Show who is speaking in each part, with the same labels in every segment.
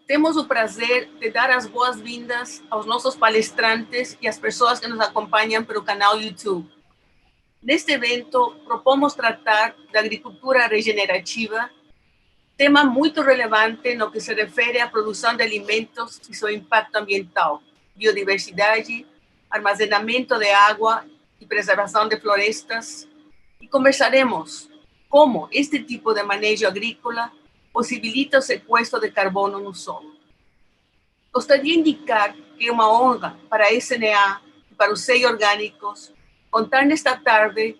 Speaker 1: Temos o prazer de dar as boas-vindas aos nossos palestrantes e às pessoas que nos acompanham pelo canal YouTube. Neste evento, propomos tratar da agricultura regenerativa, tema muito relevante no que se refere à produção de alimentos e seu impacto ambiental, biodiversidade, armazenamento de água e preservação de florestas. E conversaremos como este tipo de manejo agrícola possibilita o sequestro de carbono no solo. Gostaria de indicar que é uma honra para a SNA e para os SEI Orgânicos contar nesta tarde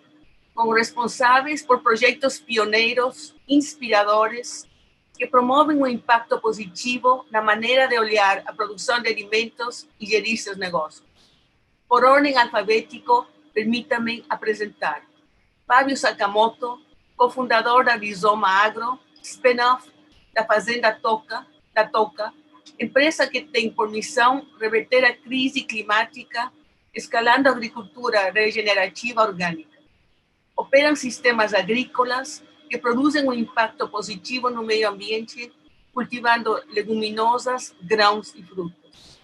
Speaker 1: com responsáveis por projetos pioneiros, inspiradores, que promovem um impacto positivo na maneira de olhar a produção de alimentos e gerir seus negócios. Por ordem alfabético, permita-me apresentar Fábio Sakamoto, cofundador da Rizoma Agro, spin-off da Fazenda Toca, empresa que tem por missão reverter a crise climática escalando a agricultura regenerativa orgânica. Operam sistemas agrícolas que produzem um impacto positivo no meio ambiente, cultivando leguminosas, grãos e frutas.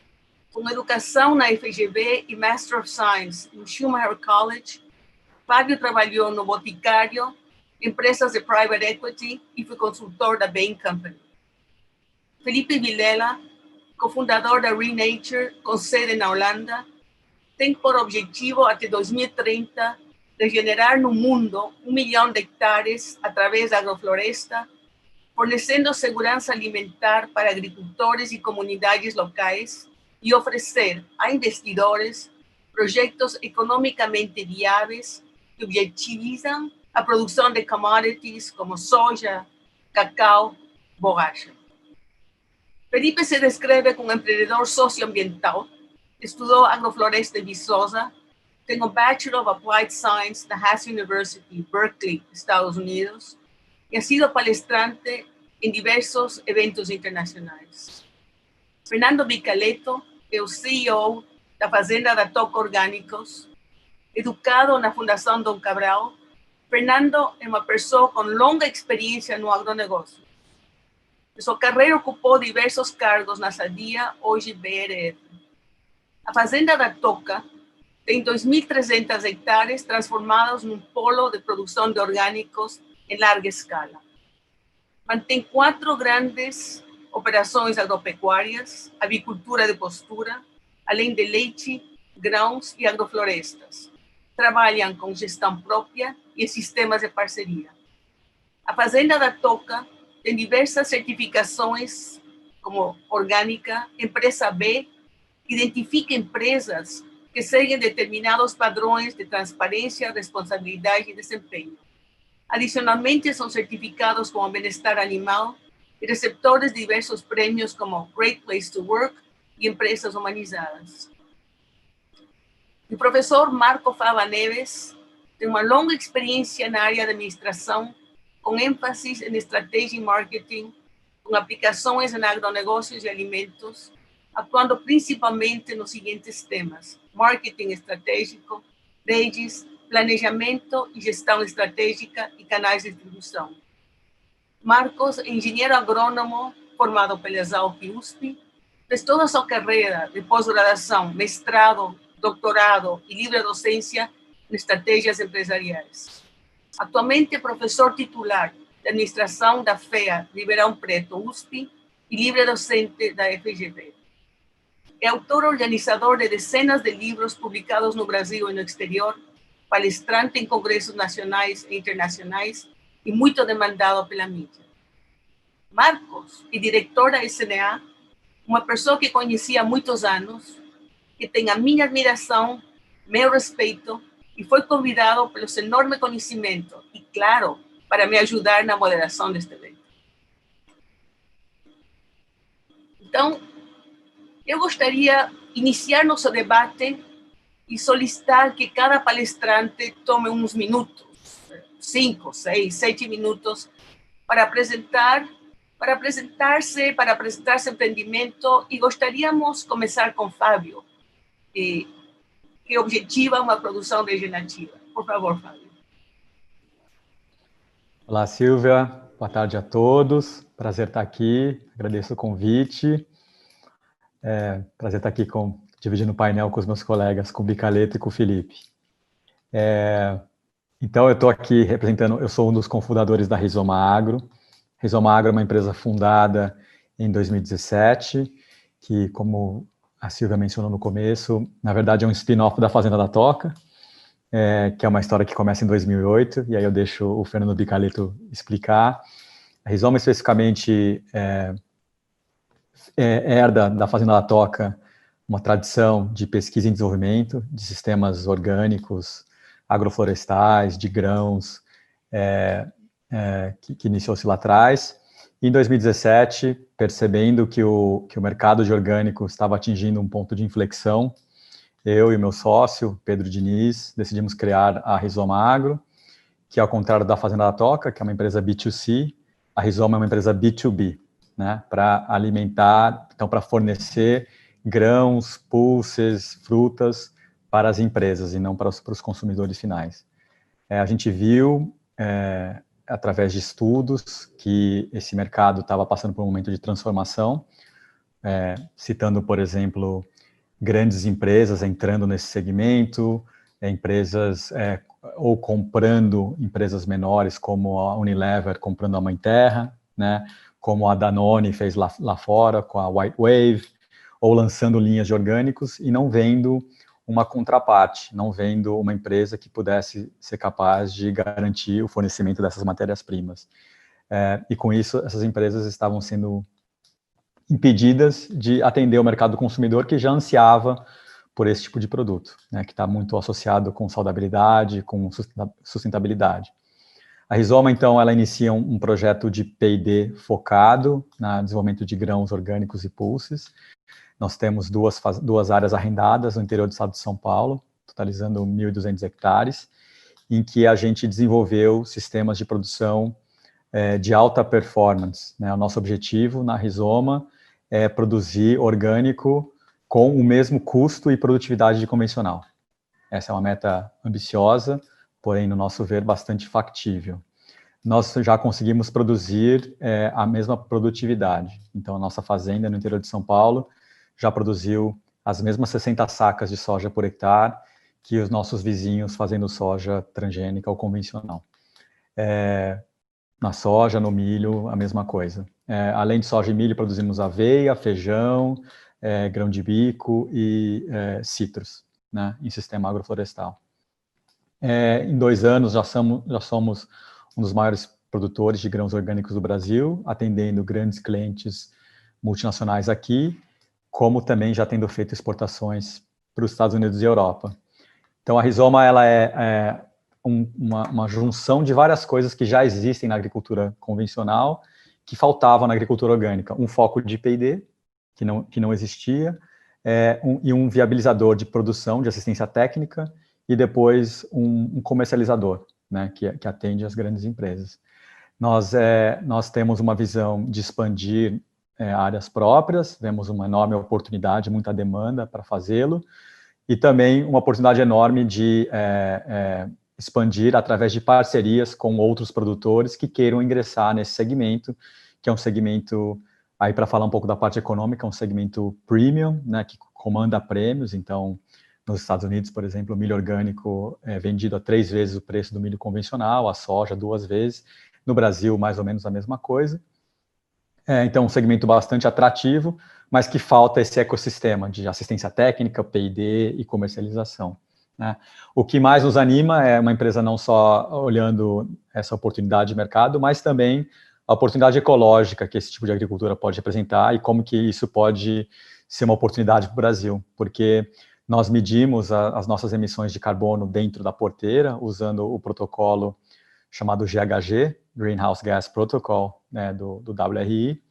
Speaker 1: Com educação na FGV e Master of Science no Schumacher College, Fábio trabalhou no Boticário, empresas de private equity e foi consultor da Bain Company. Felipe Vilela, cofundador da Renature, com sede na Holanda, tem por objetivo até 2030 regenerar no mundo 1 milhão de hectares através da agrofloresta, fornecendo segurança alimentar para agricultores e comunidades locais e oferecer a investidores projetos economicamente viáveis que objetivizam a produção de commodities como soja, cacau, borracha. Felipe se descreve como um empreendedor socioambiental, estudou agrofloresta em Viçosa, tem um Bachelor of Applied Science na Haas University, Berkeley, Estados Unidos, e ha sido palestrante em diversos eventos internacionais. Fernando Bicaleto é o CEO da Fazenda da Toca Orgânicos, educado na Fundação Dom Cabral. Fernando é uma pessoa com longa experiência no agronegócio. Sua carreira ocupou diversos cargos na Sadia, hoje BRF. A Fazenda da Toca tem 2.300 hectares transformados num polo de produção de orgânicos em larga escala. Mantém 4 grandes operações agropecuárias, avicultura de postura, além de leite, grãos e agroflorestas. Trabalham com gestão própria e sistemas de parceria. A Fazenda da Toca tem diversas certificações, como orgânica, empresa B, identifica empresas que seguem determinados padrões de transparência, responsabilidade e desempenho. Adicionalmente, são certificados como bem-estar animal e receptores de diversos prêmios como Great Place to Work e empresas humanizadas. O professor Marco Fava Neves tem uma longa experiência na área de administração, com ênfase em estratégia e marketing, com aplicações em agronegócios e alimentos, atuando principalmente nos seguintes temas: marketing estratégico, redes, planejamento e gestão estratégica e canais de distribuição. Marcos é engenheiro agrônomo formado pela Exalc USP, fez toda a sua carreira de pós-graduação, mestrado, doutorado e livre docência em estratégias empresariais. Atualmente é professor titular de administração da FEA Ribeirão Preto, USP, e livre docente da FGV. É autor organizador de dezenas de livros publicados no Brasil e no exterior, palestrante em congressos nacionais e internacionais e muito demandado pela mídia. Marcos é diretor da SNA, uma pessoa que conheci há muitos anos, que tem a minha admiração, meu respeito, e foi convidado pelo seu enorme conhecimento e, claro, para me ajudar na moderação deste evento. Então, eu gostaria de iniciar nosso debate e solicitar que cada palestrante tome uns minutos, 5, 6, 7 minutos, para apresentar seu empreendimento, e gostaríamos de começar com Fábio, que objetiva uma produção regenerativa. Por favor, Fábio.
Speaker 2: Olá, Silvia. boa tarde a todos. Prazer estar aqui, agradeço o convite. Prazer estar aqui dividindo o painel com os meus colegas, com o Bicaleto e com o Felipe. Então, eu estou aqui representando, eu sou um dos cofundadores da Rizoma Agro. Rizoma Agro é uma empresa fundada em 2017, que, como a Silvia mencionou no começo, na verdade é um spin-off da Fazenda da Toca, que é uma história que começa em 2008, e aí eu deixo o Fernando Bicaleto explicar. A Rizoma, especificamente, herda da Fazenda da Toca uma tradição de pesquisa e desenvolvimento de sistemas orgânicos, agroflorestais, de grãos, que iniciou-se lá atrás. Em 2017, percebendo que o mercado de orgânico estava atingindo um ponto de inflexão, eu e meu sócio, Pedro Diniz, decidimos criar a Rizoma Agro, que, ao contrário da Fazenda da Toca, que é uma empresa B2C, a Rizoma é uma empresa B2B, né, para alimentar, então para fornecer grãos, pulses, frutas para as empresas e não para os consumidores finais. A gente viu, através de estudos, que esse mercado estava passando por um momento de transformação, citando, por exemplo, grandes empresas entrando nesse segmento, empresas ou comprando empresas menores, como a Unilever comprando a Mãe Terra, né, como a Danone fez lá fora com a White Wave, ou lançando linhas de orgânicos e não vendo uma contraparte, não vendo uma empresa que pudesse ser capaz de garantir o fornecimento dessas matérias-primas. E com isso, essas empresas estavam sendo impedidas de atender o mercado consumidor, que já ansiava por esse tipo de produto, né, que está muito associado com saudabilidade, com sustentabilidade. A Rizoma, então, ela inicia um projeto de P&D focado no desenvolvimento de grãos orgânicos e pulses. Nós temos duas áreas arrendadas no interior do estado de São Paulo, totalizando 1.200 hectares, em que a gente desenvolveu sistemas de produção de alta performance, né? O nosso objetivo na Rizoma é produzir orgânico com o mesmo custo e produtividade de convencional. Essa é uma meta ambiciosa, porém, no nosso ver, bastante factível. Nós já conseguimos produzir a mesma produtividade. Então, a nossa fazenda no interior de São Paulo já produziu as mesmas 60 sacas de soja por hectare que os nossos vizinhos fazendo soja transgênica ou convencional. Na soja, no milho, a mesma coisa. Além de soja e milho, produzimos aveia, feijão, grão de bico e citros, né, em sistema agroflorestal. Em 2 anos, já somos um dos maiores produtores de grãos orgânicos do Brasil, atendendo grandes clientes multinacionais aqui, como também já tendo feito exportações para os Estados Unidos e Europa. Então, a Rizoma ela é uma junção de várias coisas que já existem na agricultura convencional, que faltavam na agricultura orgânica. Um foco de P&D, que não existia, e um viabilizador de produção, de assistência técnica, e depois um comercializador, né, que atende as grandes empresas. Nós temos uma visão de expandir áreas próprias, vemos uma enorme oportunidade, muita demanda para fazê-lo, e também uma oportunidade enorme de expandir através de parcerias com outros produtores que queiram ingressar nesse segmento, que é um segmento, aí para falar um pouco da parte econômica, um segmento premium, né, que comanda prêmios. Então, nos Estados Unidos, por exemplo, o milho orgânico é vendido a 3 vezes o preço do milho convencional, a soja 2 vezes, no Brasil mais ou menos a mesma coisa. Então, um segmento bastante atrativo, mas que falta esse ecossistema de assistência técnica, P&D e comercialização, né? O que mais nos anima é uma empresa não só olhando essa oportunidade de mercado, mas também a oportunidade ecológica que esse tipo de agricultura pode representar e como que isso pode ser uma oportunidade para o Brasil, porque nós medimos as nossas emissões de carbono dentro da porteira, usando o protocolo chamado GHG, Greenhouse Gas Protocol, né, do WRI.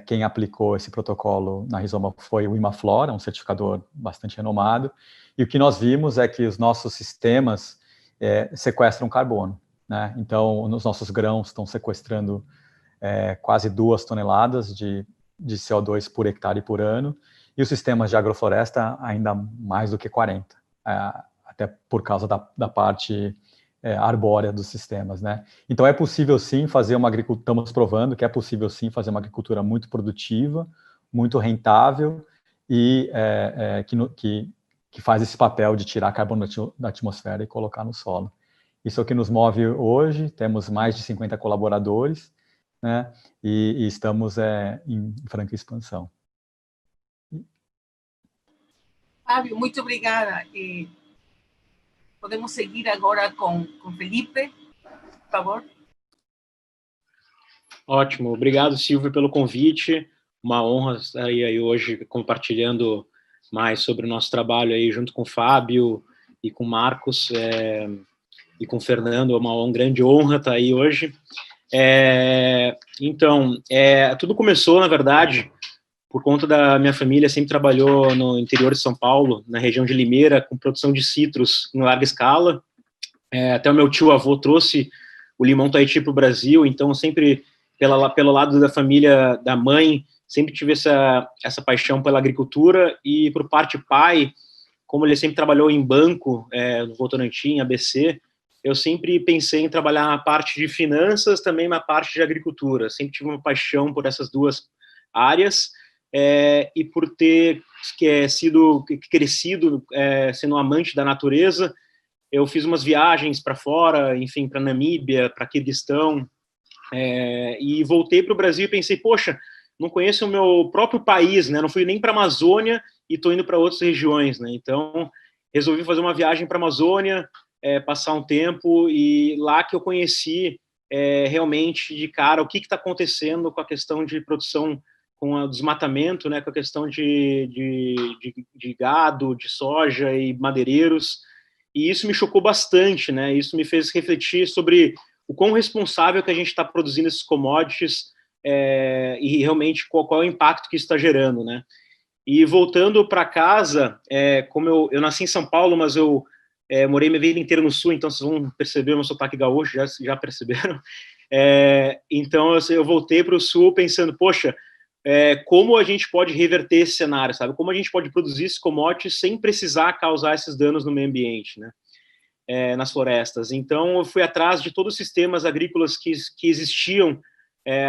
Speaker 2: Quem aplicou esse protocolo na Rizoma foi o Imaflora, um certificador bastante renomado, e o que nós vimos é que os nossos sistemas sequestram carbono, né? Então, os nossos grãos estão sequestrando quase 2 toneladas de CO2 por hectare por ano, e os sistemas de agrofloresta ainda mais do que 40, até por causa da parte arbórea dos sistemas, né? Então é possível sim fazer uma agricultura, estamos provando que é possível sim fazer uma agricultura muito produtiva, muito rentável e que faz esse papel de tirar carbono da atmosfera e colocar no solo. Isso é o que nos move hoje, temos mais de 50 colaboradores, né? E estamos em franca expansão.
Speaker 1: Fábio, muito obrigada. Podemos seguir agora com Felipe, por favor.
Speaker 3: Ótimo, obrigado, Silvio, pelo convite. Uma honra estar aí hoje compartilhando mais sobre o nosso trabalho aí junto com o Fábio e com o Marcos e com o Fernando. É uma grande honra estar aí hoje. Então, tudo começou, na verdade, por conta da minha família, sempre trabalhou no interior de São Paulo, na região de Limeira, com produção de citros em larga escala. Até o meu tio-avô trouxe o limão Tahiti para o Brasil, então sempre pelo lado da família da mãe, sempre tive essa paixão pela agricultura, e por parte pai, como ele sempre trabalhou em banco, no Votorantim, ABC, eu sempre pensei em trabalhar na parte de finanças, também na parte de agricultura. Sempre tive uma paixão por essas duas áreas, e por ter crescido sendo um amante da natureza, eu fiz umas viagens para fora, enfim, para Namíbia, para Quirguistão, e voltei para o Brasil e pensei, poxa, não conheço o meu próprio país, né? Não fui nem para a Amazônia e estou indo para outras regiões, né? Então, resolvi fazer uma viagem para a Amazônia, passar um tempo, e lá que eu conheci realmente de cara o que está acontecendo com a questão de produção, com o desmatamento, né? Com a questão de gado, de soja e madeireiros, e isso me chocou bastante, né? Isso me fez refletir sobre o quão responsável que a gente está produzindo esses commodities, e realmente qual é o impacto que isso está gerando, né? E voltando para casa, como eu nasci em São Paulo, mas eu morei minha vida inteira no Sul, então vocês vão perceber o meu sotaque gaúcho, já perceberam? Então eu voltei para o Sul pensando, poxa, como a gente pode reverter esse cenário, sabe? Como a gente pode produzir esses commodities sem precisar causar esses danos no meio ambiente, né? Nas florestas. Então, eu fui atrás de todos os sistemas agrícolas que existiam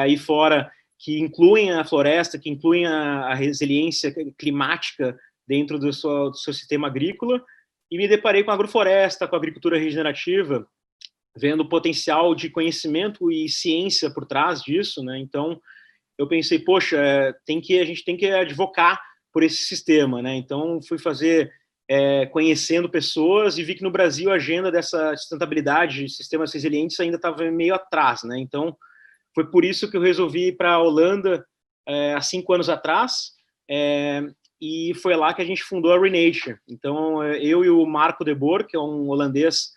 Speaker 3: aí fora, que incluem a floresta, que incluem a resiliência climática dentro do seu sistema agrícola, e me deparei com a agrofloresta, com a agricultura regenerativa, vendo o potencial de conhecimento e ciência por trás disso, né? Então, eu pensei, poxa, a gente tem que advocar por esse sistema, né? Então, fui fazer conhecendo pessoas, e vi que no Brasil a agenda dessa sustentabilidade, sistemas resilientes, ainda estava meio atrás, né? Então, foi por isso que eu resolvi ir para a Holanda há 5 anos atrás, e foi lá que a gente fundou a Renature. Então, eu e o Marco de Boer, que é um holandês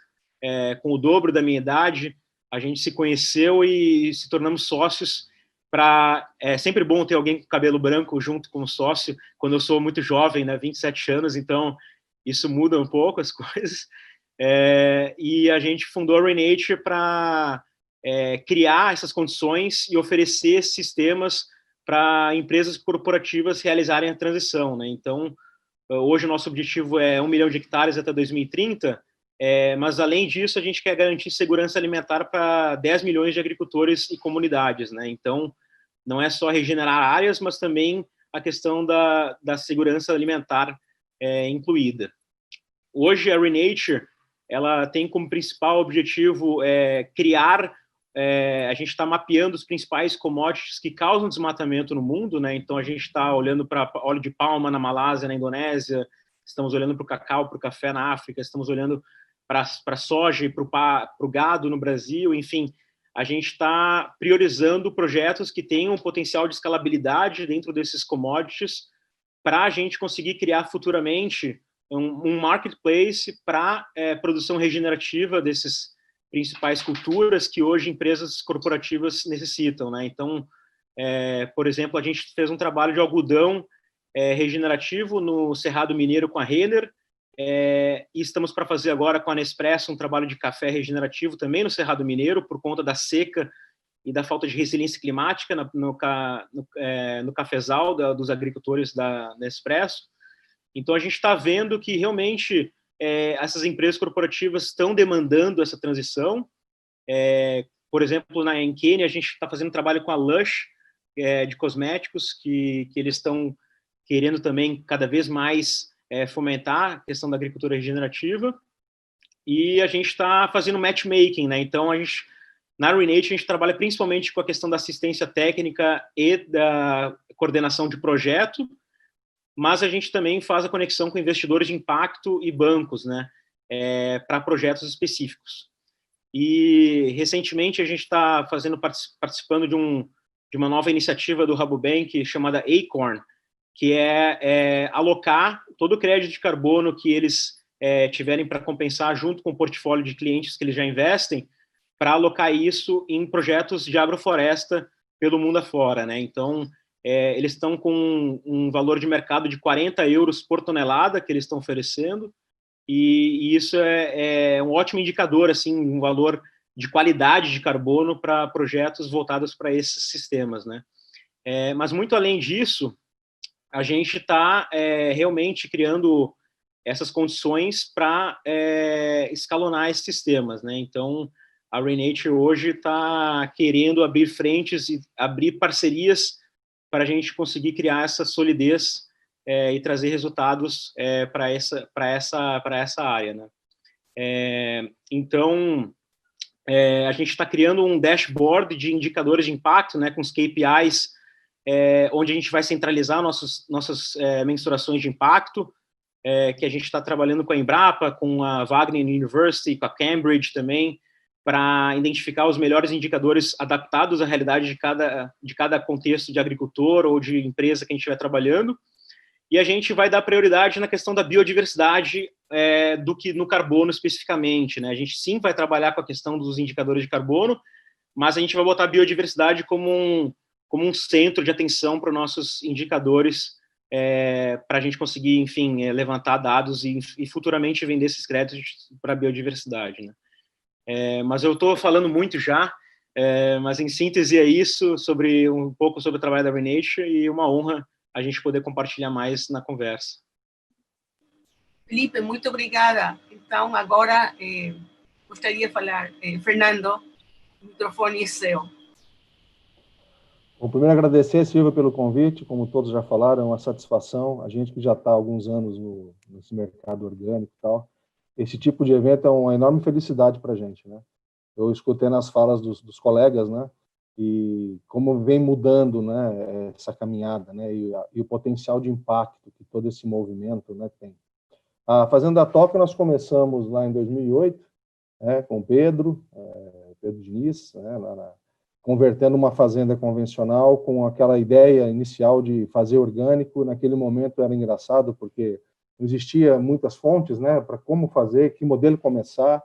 Speaker 3: com o dobro da minha idade, a gente se conheceu e se tornamos sócios. É sempre bom ter alguém com cabelo branco junto com o sócio, quando eu sou muito jovem, né, 27 anos, então isso muda um pouco as coisas. E a gente fundou a Renature para criar essas condições e oferecer sistemas para empresas corporativas realizarem a transição, né? Então, hoje o nosso objetivo é 1 milhão de hectares até 2030, mas além disso a gente quer garantir segurança alimentar para 10 milhões de agricultores e comunidades, né? Então, não é só regenerar áreas, mas também a questão da segurança alimentar incluída. Hoje a Renature, ela tem como principal objetivo criar, a gente está mapeando os principais commodities que causam desmatamento no mundo, né? Então a gente está olhando para óleo de palma na Malásia, na Indonésia, estamos olhando para o cacau, para o café na África, estamos olhando para a soja e para o gado no Brasil, enfim, a gente está priorizando projetos que tenham potencial de escalabilidade dentro desses commodities, para a gente conseguir criar futuramente um marketplace para produção regenerativa desses principais culturas que hoje empresas corporativas necessitam, né? Então, por exemplo, a gente fez um trabalho de algodão regenerativo no Cerrado Mineiro com a Renner, e estamos para fazer agora com a Nespresso um trabalho de café regenerativo também no Cerrado Mineiro, por conta da seca e da falta de resiliência climática no cafezal dos agricultores da Nespresso. Então, a gente está vendo que realmente essas empresas corporativas estão demandando essa transição. Por exemplo, em Quênia, a gente está fazendo trabalho com a Lush, de cosméticos, que eles estão querendo também cada vez mais fomentar a questão da agricultura regenerativa. E a gente está fazendo matchmaking, né? Então, na Renate, a gente trabalha principalmente com a questão da assistência técnica e da coordenação de projeto, mas a gente também faz a conexão com investidores de impacto e bancos, né? Para projetos específicos. E, recentemente, a gente está participando de uma nova iniciativa do Rabobank chamada Acorn, que é alocar todo o crédito de carbono que eles tiverem para compensar junto com o portfólio de clientes que eles já investem, para alocar isso em projetos de agrofloresta pelo mundo afora, né? Então, eles estão com um valor de mercado de 40 euros por tonelada que eles estão oferecendo, e isso é um ótimo indicador, assim, um valor de qualidade de carbono para projetos voltados para esses sistemas, né? Mas, muito além disso, a gente está realmente criando essas condições para escalonar esses sistemas, né? Então, a Renate hoje está querendo abrir frentes e abrir parcerias para a gente conseguir criar essa solidez e trazer resultados para essa área, né? Então, a gente está criando um dashboard de indicadores de impacto, né, com os KPIs, onde a gente vai centralizar nossas mensurações de impacto, que a gente está trabalhando com a Embrapa, com a Wagner University, com a Cambridge também, para identificar os melhores indicadores adaptados à realidade de cada contexto de agricultor ou de empresa que a gente estiver trabalhando. E a gente vai dar prioridade na questão da biodiversidade do que no carbono especificamente, né? A gente sim vai trabalhar com a questão dos indicadores de carbono, mas a gente vai botar a biodiversidade como um centro de atenção para os nossos indicadores, para a gente conseguir, enfim, levantar dados e futuramente vender esses créditos para a biodiversidade, né? Mas eu estou falando muito já, mas em síntese é isso, um pouco sobre o trabalho da Renate, e uma honra a gente poder compartilhar mais na conversa.
Speaker 1: Felipe, muito obrigada. Então, agora, gostaria de falar, Fernando, o microfone é seu.
Speaker 4: Bom, primeiro agradecer, Silvia, pelo convite. Como todos já falaram, é uma satisfação. A gente que já está há alguns anos nesse mercado orgânico e tal, esse tipo de evento é uma enorme felicidade para a gente, né? Eu escutei nas falas dos colegas, né? E como vem mudando, né, essa caminhada, né? E o potencial de impacto que todo esse movimento, né, tem. A Fazenda Top nós começamos lá em 2008, com o Pedro Diniz, né, convertendo uma fazenda convencional com aquela ideia inicial de fazer orgânico. Naquele momento era engraçado, porque não existia muitas fontes, né, para como fazer, que modelo começar.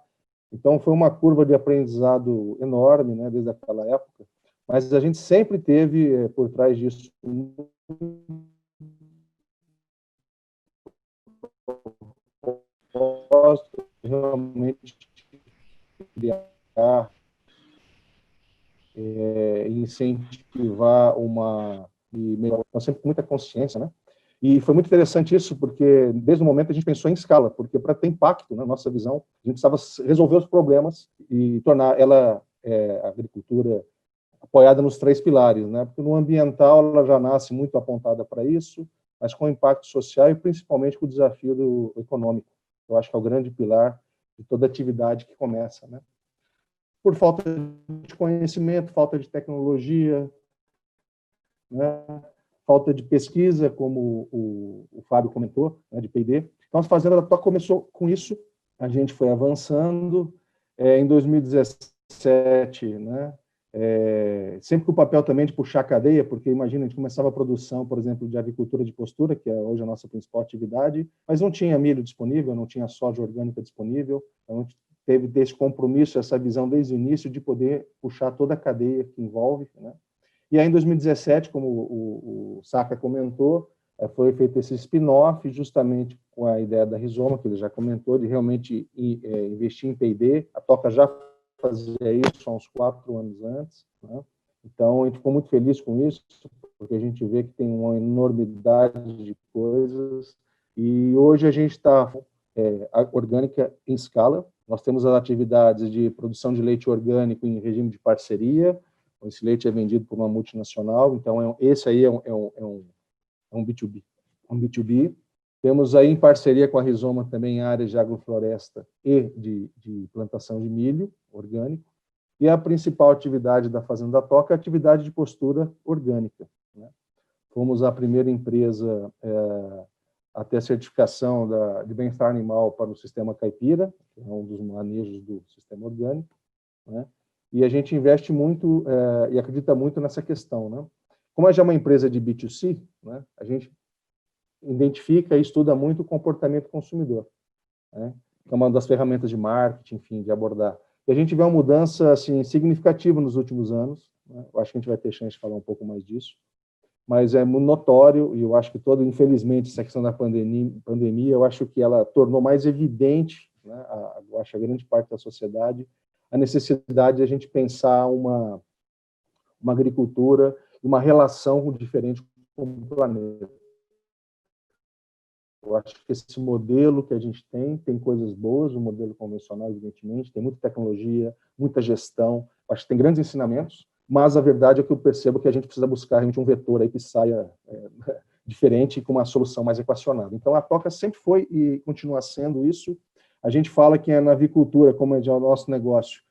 Speaker 4: Então, foi uma curva de aprendizado enorme, né, desde aquela época. Mas a gente sempre teve, por trás disso, realmente criar, incentivar então, sempre com muita consciência, né? E foi muito interessante isso, porque desde o momento a gente pensou em escala, porque para ter impacto na nossa visão, a gente precisava resolver os problemas e tornar ela, a agricultura, apoiada nos 3 pilares, né? Porque no ambiental ela já nasce muito apontada para isso, mas com impacto social e principalmente com o desafio econômico. Eu acho que é o grande pilar de toda atividade que começa, né? Por falta de conhecimento, falta de tecnologia, né? Falta de pesquisa, como o Fábio comentou, né, de P&D. Então, a Fazenda da Toca começou com isso, a gente foi avançando. Em 2017, né, sempre com o papel também de puxar a cadeia, porque imagina, a gente começava a produção, por exemplo, de avicultura de postura, que é hoje a nossa principal atividade, mas não tinha milho disponível, não tinha soja orgânica disponível, então a gente teve desse compromisso, essa visão desde o início de poder puxar toda a cadeia que envolve, né? E aí, em 2017, como o Saca comentou, foi feito esse spin-off justamente com a ideia da Rizoma, que ele já comentou, de realmente investir em P&D. A Toca já fazia isso há uns 4 anos antes, né? Então, a gente ficou muito feliz com isso, porque a gente vê que tem uma enormidade de coisas, e hoje a gente está orgânica em escala. Nós temos as atividades de produção de leite orgânico em regime de parceria. Esse leite é vendido por uma multinacional, então esse aí é um B2B. Um B2B. Temos aí em parceria com a Rizoma também áreas de agrofloresta e de plantação de milho orgânico. E a principal atividade da Fazenda da Toca é a atividade de postura orgânica, né? Fomos a primeira empresa a ter a certificação de bem-estar animal para o sistema caipira, que é um dos manejos do sistema orgânico, né? E a gente investe muito e acredita muito nessa questão, né? Como já é uma empresa de B2C, né, a gente identifica e estuda muito o comportamento do consumidor, né? Que é uma das ferramentas de marketing, enfim, de abordar. E a gente vê uma mudança assim, significativa nos últimos anos, né? Eu acho que a gente vai ter chance de falar um pouco mais disso, mas é notório, e eu acho que infelizmente, essa questão da pandemia, eu acho que ela tornou mais evidente, né, eu acho a grande parte da sociedade, a necessidade de a gente pensar uma agricultura, uma relação diferente com o planeta. Eu acho que esse modelo que a gente tem coisas boas, o modelo convencional, evidentemente, tem muita tecnologia, muita gestão, acho que tem grandes ensinamentos, mas a verdade é que eu percebo que a gente precisa buscar realmente um vetor aí que saia diferente e com uma solução mais equacionada. Então, a Toca sempre foi e continua sendo isso. A gente fala que na avicultura, como é o nosso negócio,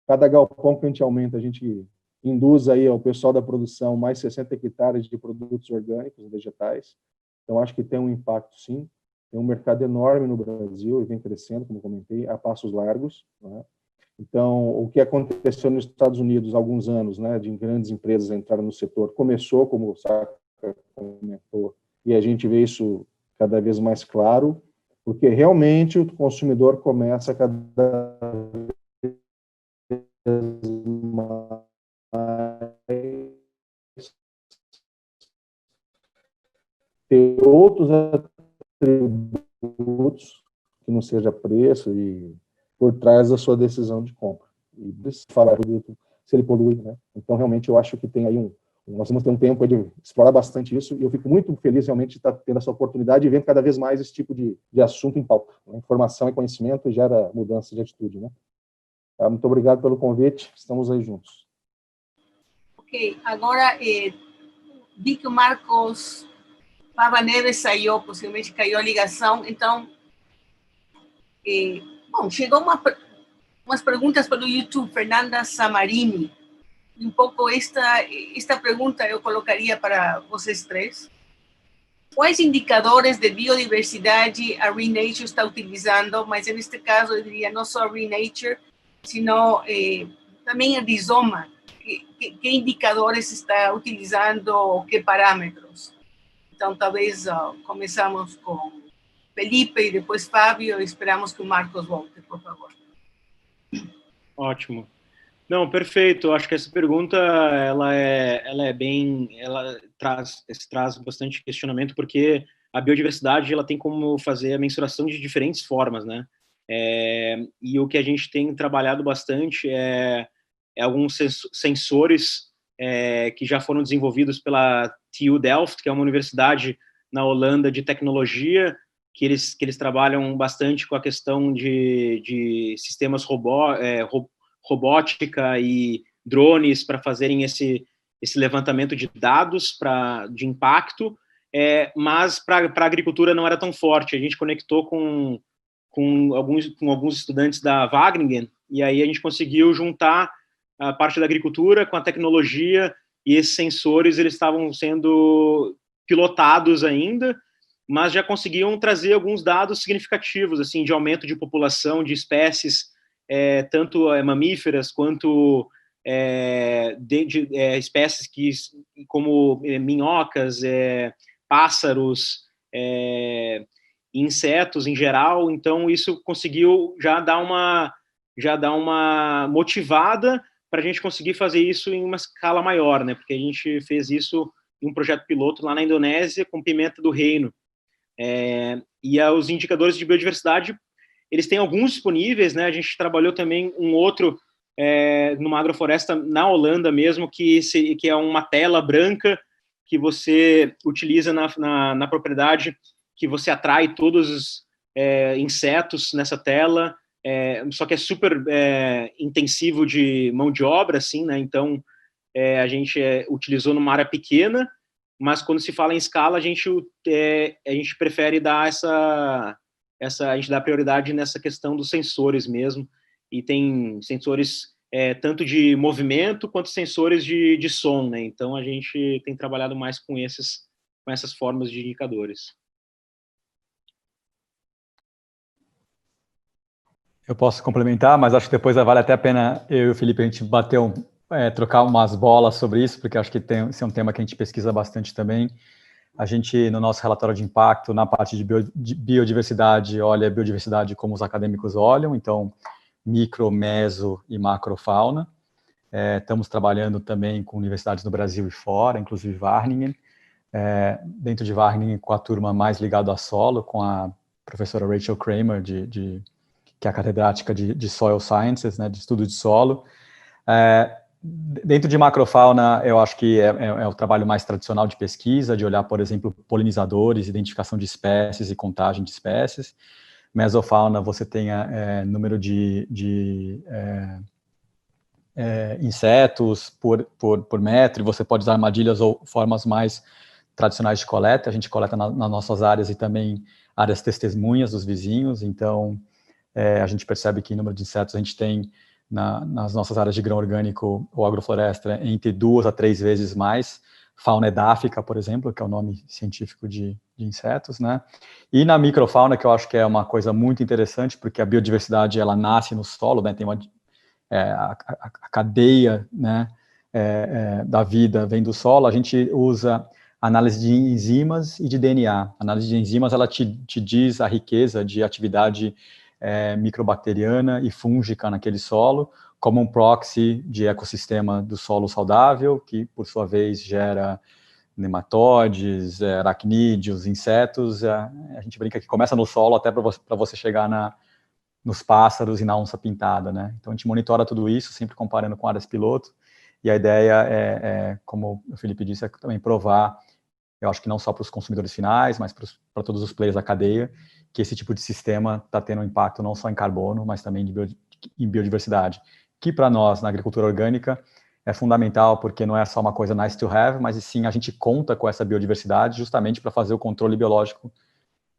Speaker 4: cada galpão que a gente aumenta, a gente induz aí ao pessoal da produção mais 60 hectares de produtos orgânicos, vegetais. Então, acho que tem um impacto, sim. Tem um mercado enorme no Brasil e vem crescendo, como comentei, a passos largos, né? Então, o que aconteceu nos Estados Unidos há alguns anos, né, de grandes empresas entrarem no setor, começou, como o Saka comentou, e a gente vê isso cada vez mais claro, porque realmente o consumidor começa a cada vez mais ter outros atributos que não seja preço e por trás da sua decisão de compra. E falar se ele polui, né? Então, realmente, eu acho que tem aí nós vamos ter um tempo de explorar bastante isso, e eu fico muito feliz realmente de estar tendo essa oportunidade e vendo cada vez mais esse tipo de assunto em pauta. Né? Informação e conhecimento gera mudança de atitude, né? Tá? Muito obrigado pelo convite, estamos aí juntos.
Speaker 1: Ok, agora vi que o Marcos Pava Neves saiu, possivelmente caiu a ligação, então, bom, chegou umas perguntas pelo YouTube, Fernanda Samarini. Um pouco esta pergunta eu colocaria para vocês três. Quais indicadores de biodiversidade a ReNature está utilizando? Mas, neste caso, eu diria não só a ReNature, sino também a Rizoma. Que indicadores está utilizando, que parâmetros? Então, talvez começamos com Felipe e depois Fábio, e esperamos que o Marcos volte, por favor.
Speaker 3: Ótimo. Não, perfeito. Eu acho que essa pergunta ela traz bastante questionamento, porque a biodiversidade ela tem como fazer a mensuração de diferentes formas, né? E o que a gente tem trabalhado bastante é alguns sensores que já foram desenvolvidos pela TU Delft, que é uma universidade na Holanda de tecnologia, que eles trabalham bastante com a questão de sistemas robótica e drones para fazerem esse levantamento de dados de impacto, mas para a agricultura não era tão forte. A gente conectou com alguns estudantes da Wageningen, e aí a gente conseguiu juntar a parte da agricultura com a tecnologia, e esses sensores eles estavam sendo pilotados ainda, mas já conseguiam trazer alguns dados significativos, assim, de aumento de população de espécies, tanto mamíferas quanto espécies como minhocas, pássaros, insetos em geral. Então, isso conseguiu já dar uma motivada para a gente conseguir fazer isso em uma escala maior, né? Porque a gente fez isso em um projeto piloto lá na Indonésia com pimenta do reino. E os indicadores de biodiversidade, eles têm alguns disponíveis, né? A gente trabalhou também um outro numa agrofloresta na Holanda mesmo, que é uma tela branca que você utiliza na propriedade, que você atrai todos insetos nessa tela, só que é super intensivo de mão de obra, assim, né? Então, a gente utilizou numa área pequena, mas quando se fala em escala, a gente prefere dar a gente dá prioridade nessa questão dos sensores mesmo, e tem sensores tanto de movimento quanto sensores de som, né? Então a gente tem trabalhado mais com essas formas de indicadores.
Speaker 2: Eu posso complementar, mas acho que depois vale até a pena eu e o Felipe a gente trocar umas bolas sobre isso, porque acho que esse é um tema que a gente pesquisa bastante também. A gente, no nosso relatório de impacto, na parte de biodiversidade, olha a biodiversidade como os acadêmicos olham, então micro, meso e macrofauna. Estamos trabalhando também com universidades no Brasil e fora, inclusive Wageningen. Dentro de Wageningen, com a turma mais ligada a solo, com a professora Rachel Kramer, que é a catedrática de Soil Sciences, né, de estudo de solo. Dentro de macrofauna, eu acho que é o trabalho mais tradicional de pesquisa, de olhar, por exemplo, polinizadores, identificação de espécies e contagem de espécies. Mesofauna, você tem número de insetos por metro, e você pode usar armadilhas ou formas mais tradicionais de coleta. A gente coleta nas nossas áreas e também áreas testemunhas dos vizinhos, então a gente percebe que o número de insetos a gente tem nas nossas áreas de grão orgânico ou agrofloresta entre 2 a 3 vezes mais. Fauna edáfica, por exemplo, que é o nome científico de insetos, né? E na microfauna, que eu acho que é uma coisa muito interessante, porque a biodiversidade, ela nasce no solo, né? Tem a cadeia, né, da vida vem do solo. A gente usa análise de enzimas e de DNA. A análise de enzimas, ela te diz a riqueza de atividade microbacteriana e fúngica naquele solo, como um proxy de ecossistema do solo saudável, que, por sua vez, gera nematóides, aracnídeos, insetos. A gente brinca que começa no solo até para você chegar nos pássaros e na onça pintada, né? Então, a gente monitora tudo isso, sempre comparando com áreas piloto, e a ideia como o Felipe disse, é também provar, eu acho que não só para os consumidores finais, mas para todos os players da cadeia, que esse tipo de sistema está tendo um impacto não só em carbono, mas também em biodiversidade, que para nós, na agricultura orgânica, é fundamental, porque não é só uma coisa nice to have, mas sim a gente conta com essa biodiversidade justamente para fazer o controle biológico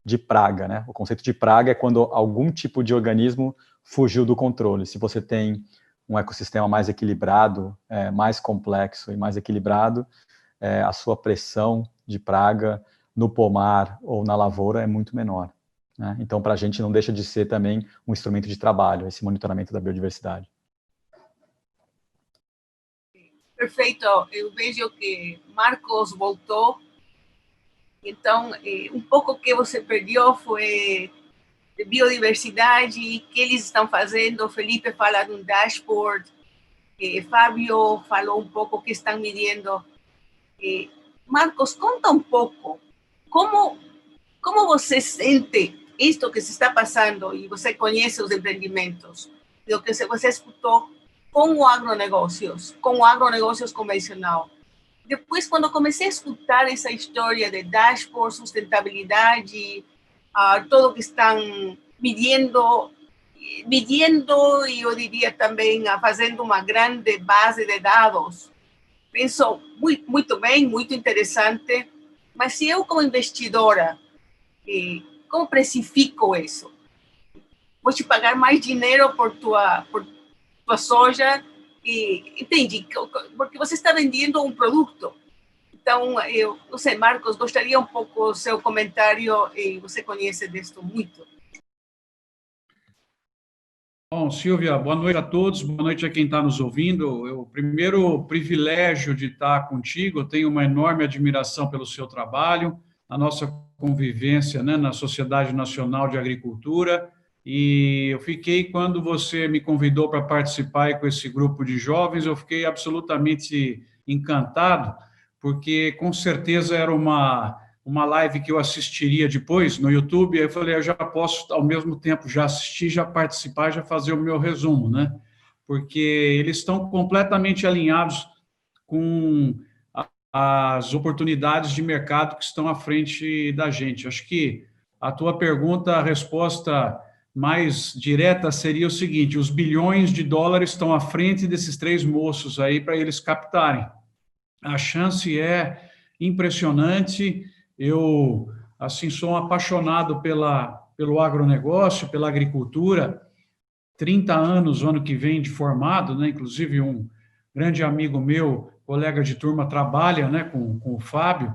Speaker 2: de praga, né? O conceito de praga é quando algum tipo de organismo fugiu do controle. Se você tem um ecossistema mais equilibrado, mais complexo e mais equilibrado, a sua pressão de praga no pomar ou na lavoura é muito menor, né? Então, para a gente não deixa de ser também um instrumento de trabalho, esse monitoramento da biodiversidade.
Speaker 1: Perfeito. Eu vejo que Marcos voltou. Então, um pouco que você perdeu foi de biodiversidade, que eles estão fazendo. O Felipe fala de um dashboard. Fábio falou um pouco que estão medindo. Marcos, conta um pouco como você sente isto que se está passando, e você conhece os empreendimentos, do que você escutou com o agronegócios convencional. Depois, quando comecei a escutar essa história de dashboard, sustentabilidade, tudo que estão medindo, e eu diria também fazendo uma grande base de dados, penso muito bem, muito interessante, mas se eu, como investidora, como precifico isso? Vou te pagar mais dinheiro por tua soja, entende? Porque você está vendendo um produto. Então, eu não sei, Marcos, gostaria um pouco do seu comentário, e você conhece disso muito.
Speaker 5: Bom, Silvia, boa noite a todos, boa noite a quem está nos ouvindo. O primeiro privilégio de estar contigo, eu tenho uma enorme admiração pelo seu trabalho, a nossa convivência, né, na Sociedade Nacional de Agricultura, e eu fiquei, quando você me convidou para participar com esse grupo de jovens, eu fiquei absolutamente encantado, porque com certeza era uma live que eu assistiria depois no YouTube. Aí eu falei, eu já posso, ao mesmo tempo, já assistir, já participar, já fazer o meu resumo, né? Porque eles estão completamente alinhados com as oportunidades de mercado que estão à frente da gente. Acho que a tua pergunta, a resposta mais direta seria o seguinte: os bilhões de dólares estão à frente desses 3 moços aí para eles captarem. A chance é impressionante. Eu, assim, sou um apaixonado pelo agronegócio, pela agricultura. 30 anos, o ano que vem, de formado, né? Inclusive, um grande amigo meu, colega de turma, trabalha, né, com o Fábio,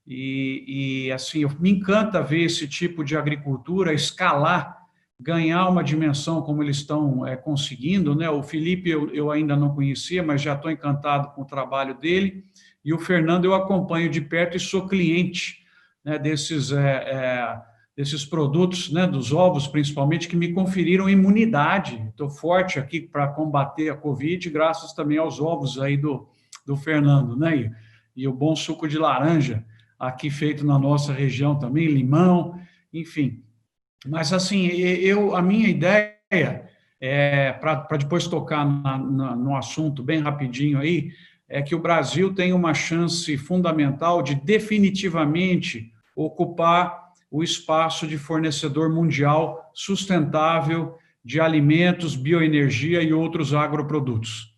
Speaker 5: e assim, me encanta ver esse tipo de agricultura escalar, ganhar uma dimensão como eles estão conseguindo, né? O Felipe eu ainda não conhecia, mas já estou encantado com o trabalho dele, e o Fernando eu acompanho de perto e sou cliente, né, desses produtos, né, dos ovos, principalmente, que me conferiram imunidade. Estou forte aqui para combater a Covid, graças também aos ovos aí do Fernando, né? E o bom suco de laranja, aqui feito na nossa região também, limão, enfim. Mas, assim, a minha ideia para depois tocar no assunto bem rapidinho aí, é que o Brasil tem uma chance fundamental de definitivamente ocupar o espaço de fornecedor mundial sustentável de alimentos, bioenergia e outros agroprodutos.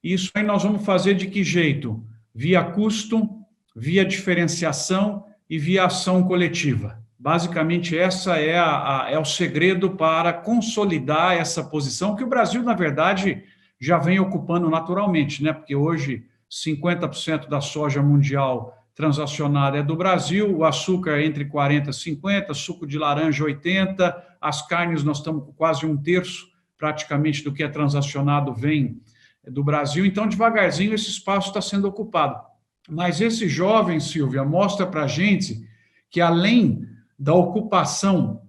Speaker 5: Isso aí nós vamos fazer de que jeito? Via custo, via diferenciação e via ação coletiva. Basicamente, essa é o segredo para consolidar essa posição que o Brasil, na verdade, já vem ocupando naturalmente, né? Porque hoje 50% da soja mundial transacionada é do Brasil, o açúcar é entre 40% e 50%, suco de laranja 80%, as carnes nós estamos com quase 1/3 praticamente do que é transacionado vem do Brasil, então devagarzinho esse espaço está sendo ocupado. Mas esse jovem, Silvia, mostra para a gente que além da ocupação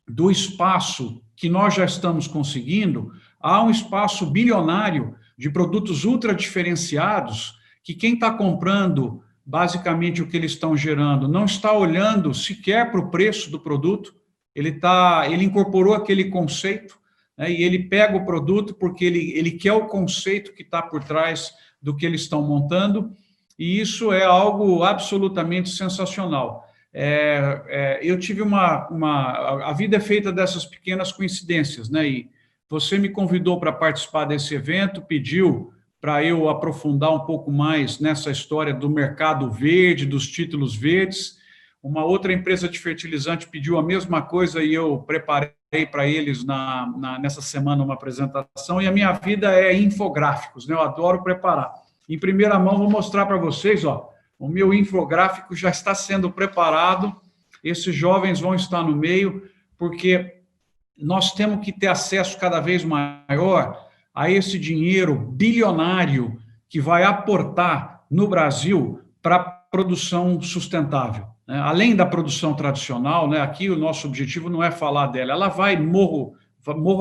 Speaker 5: do espaço que nós já estamos conseguindo, há um espaço bilionário de produtos ultra diferenciados que quem está comprando basicamente o que eles estão gerando não está olhando sequer para o preço do produto, ele incorporou aquele conceito, né, e ele pega o produto porque ele quer o conceito que está por trás do que eles estão montando, e isso é algo absolutamente sensacional. Eu tive a vida é feita dessas pequenas coincidências, né? E você me convidou para participar desse evento, pediu para eu aprofundar um pouco mais nessa história do mercado verde, dos títulos verdes. Uma outra empresa de fertilizante pediu a mesma coisa e eu preparei para eles nessa semana uma apresentação, e a minha vida é infográficos, né? Eu adoro preparar. Em primeira mão, vou mostrar para vocês, ó, o meu infográfico já está sendo preparado, esses jovens vão estar no meio, porque nós temos que ter acesso cada vez maior a esse dinheiro bilionário que vai aportar no Brasil para a produção sustentável, né? Além da produção tradicional, né, aqui o nosso objetivo não é falar dela, ela vai morro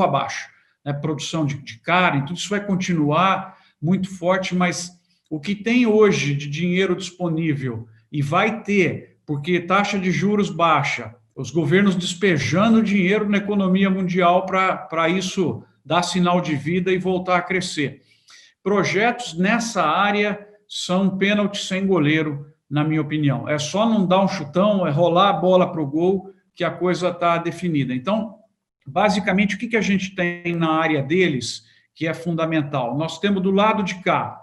Speaker 5: abaixo, né, produção de carne, tudo isso vai continuar muito forte, mas o que tem hoje de dinheiro disponível, e vai ter, porque taxa de juros baixa, os governos despejando dinheiro na economia mundial para isso dar sinal de vida e voltar a crescer. Projetos nessa área são pênalti sem goleiro, na minha opinião. É só não dar um chutão, é rolar a bola para o gol, que a coisa está definida. Então, basicamente, o que a gente tem na área deles que é fundamental? Nós temos do lado de cá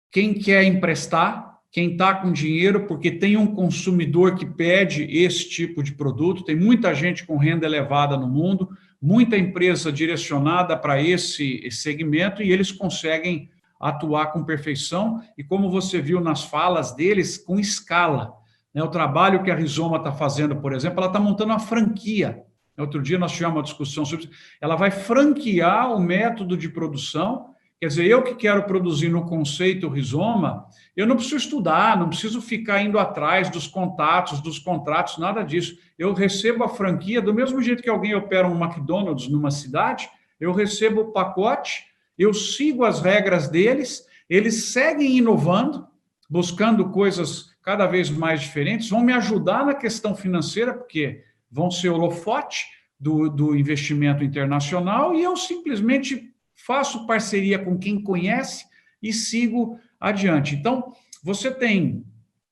Speaker 5: quem quer emprestar, quem está com dinheiro, porque tem um consumidor que pede esse tipo de produto, tem muita gente com renda elevada no mundo, muita empresa direcionada para esse segmento, e eles conseguem atuar com perfeição, e como você viu nas falas deles, com escala, né? O trabalho que a Rizoma está fazendo, por exemplo, ela está montando uma franquia. Outro dia nós tivemos uma discussão sobre isso. Ela vai franquear o método de produção. Quer dizer, eu que quero produzir no conceito Rizoma, eu não preciso estudar, não preciso ficar indo atrás dos contatos, dos contratos, nada disso. Eu recebo a franquia, do mesmo jeito que alguém opera um McDonald's numa cidade, eu recebo o pacote, eu sigo as regras deles, eles seguem inovando, buscando coisas cada vez mais diferentes, vão me ajudar na questão financeira, porque vão ser o holofote do investimento internacional, e eu simplesmente faço parceria com quem conhece e sigo adiante. Então, você tem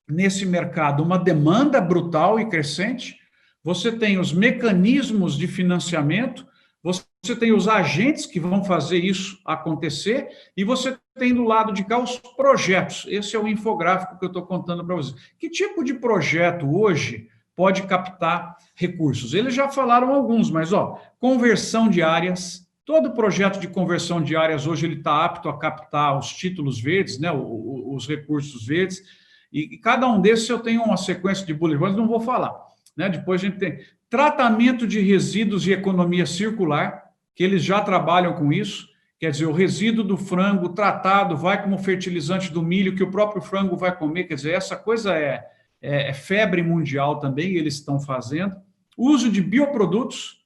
Speaker 5: nesse mercado uma demanda brutal e crescente, você tem os mecanismos de financiamento, você tem os agentes que vão fazer isso acontecer, e você tem do lado de cá os projetos. Esse é o infográfico que eu estou contando para vocês. Que tipo de projeto hoje pode captar recursos? Eles já falaram alguns, mas conversão de áreas. Todo projeto de conversão de áreas hoje ele está apto a captar os títulos verdes, né, os recursos verdes, e cada um desses eu tenho uma sequência de bullet points, não vou falar. Né? Depois a gente tem tratamento de resíduos e economia circular, que eles já trabalham com isso, quer dizer, o resíduo do frango tratado vai como fertilizante do milho, que o próprio frango vai comer, quer dizer, essa coisa é febre mundial também, eles estão fazendo. Uso de bioprodutos,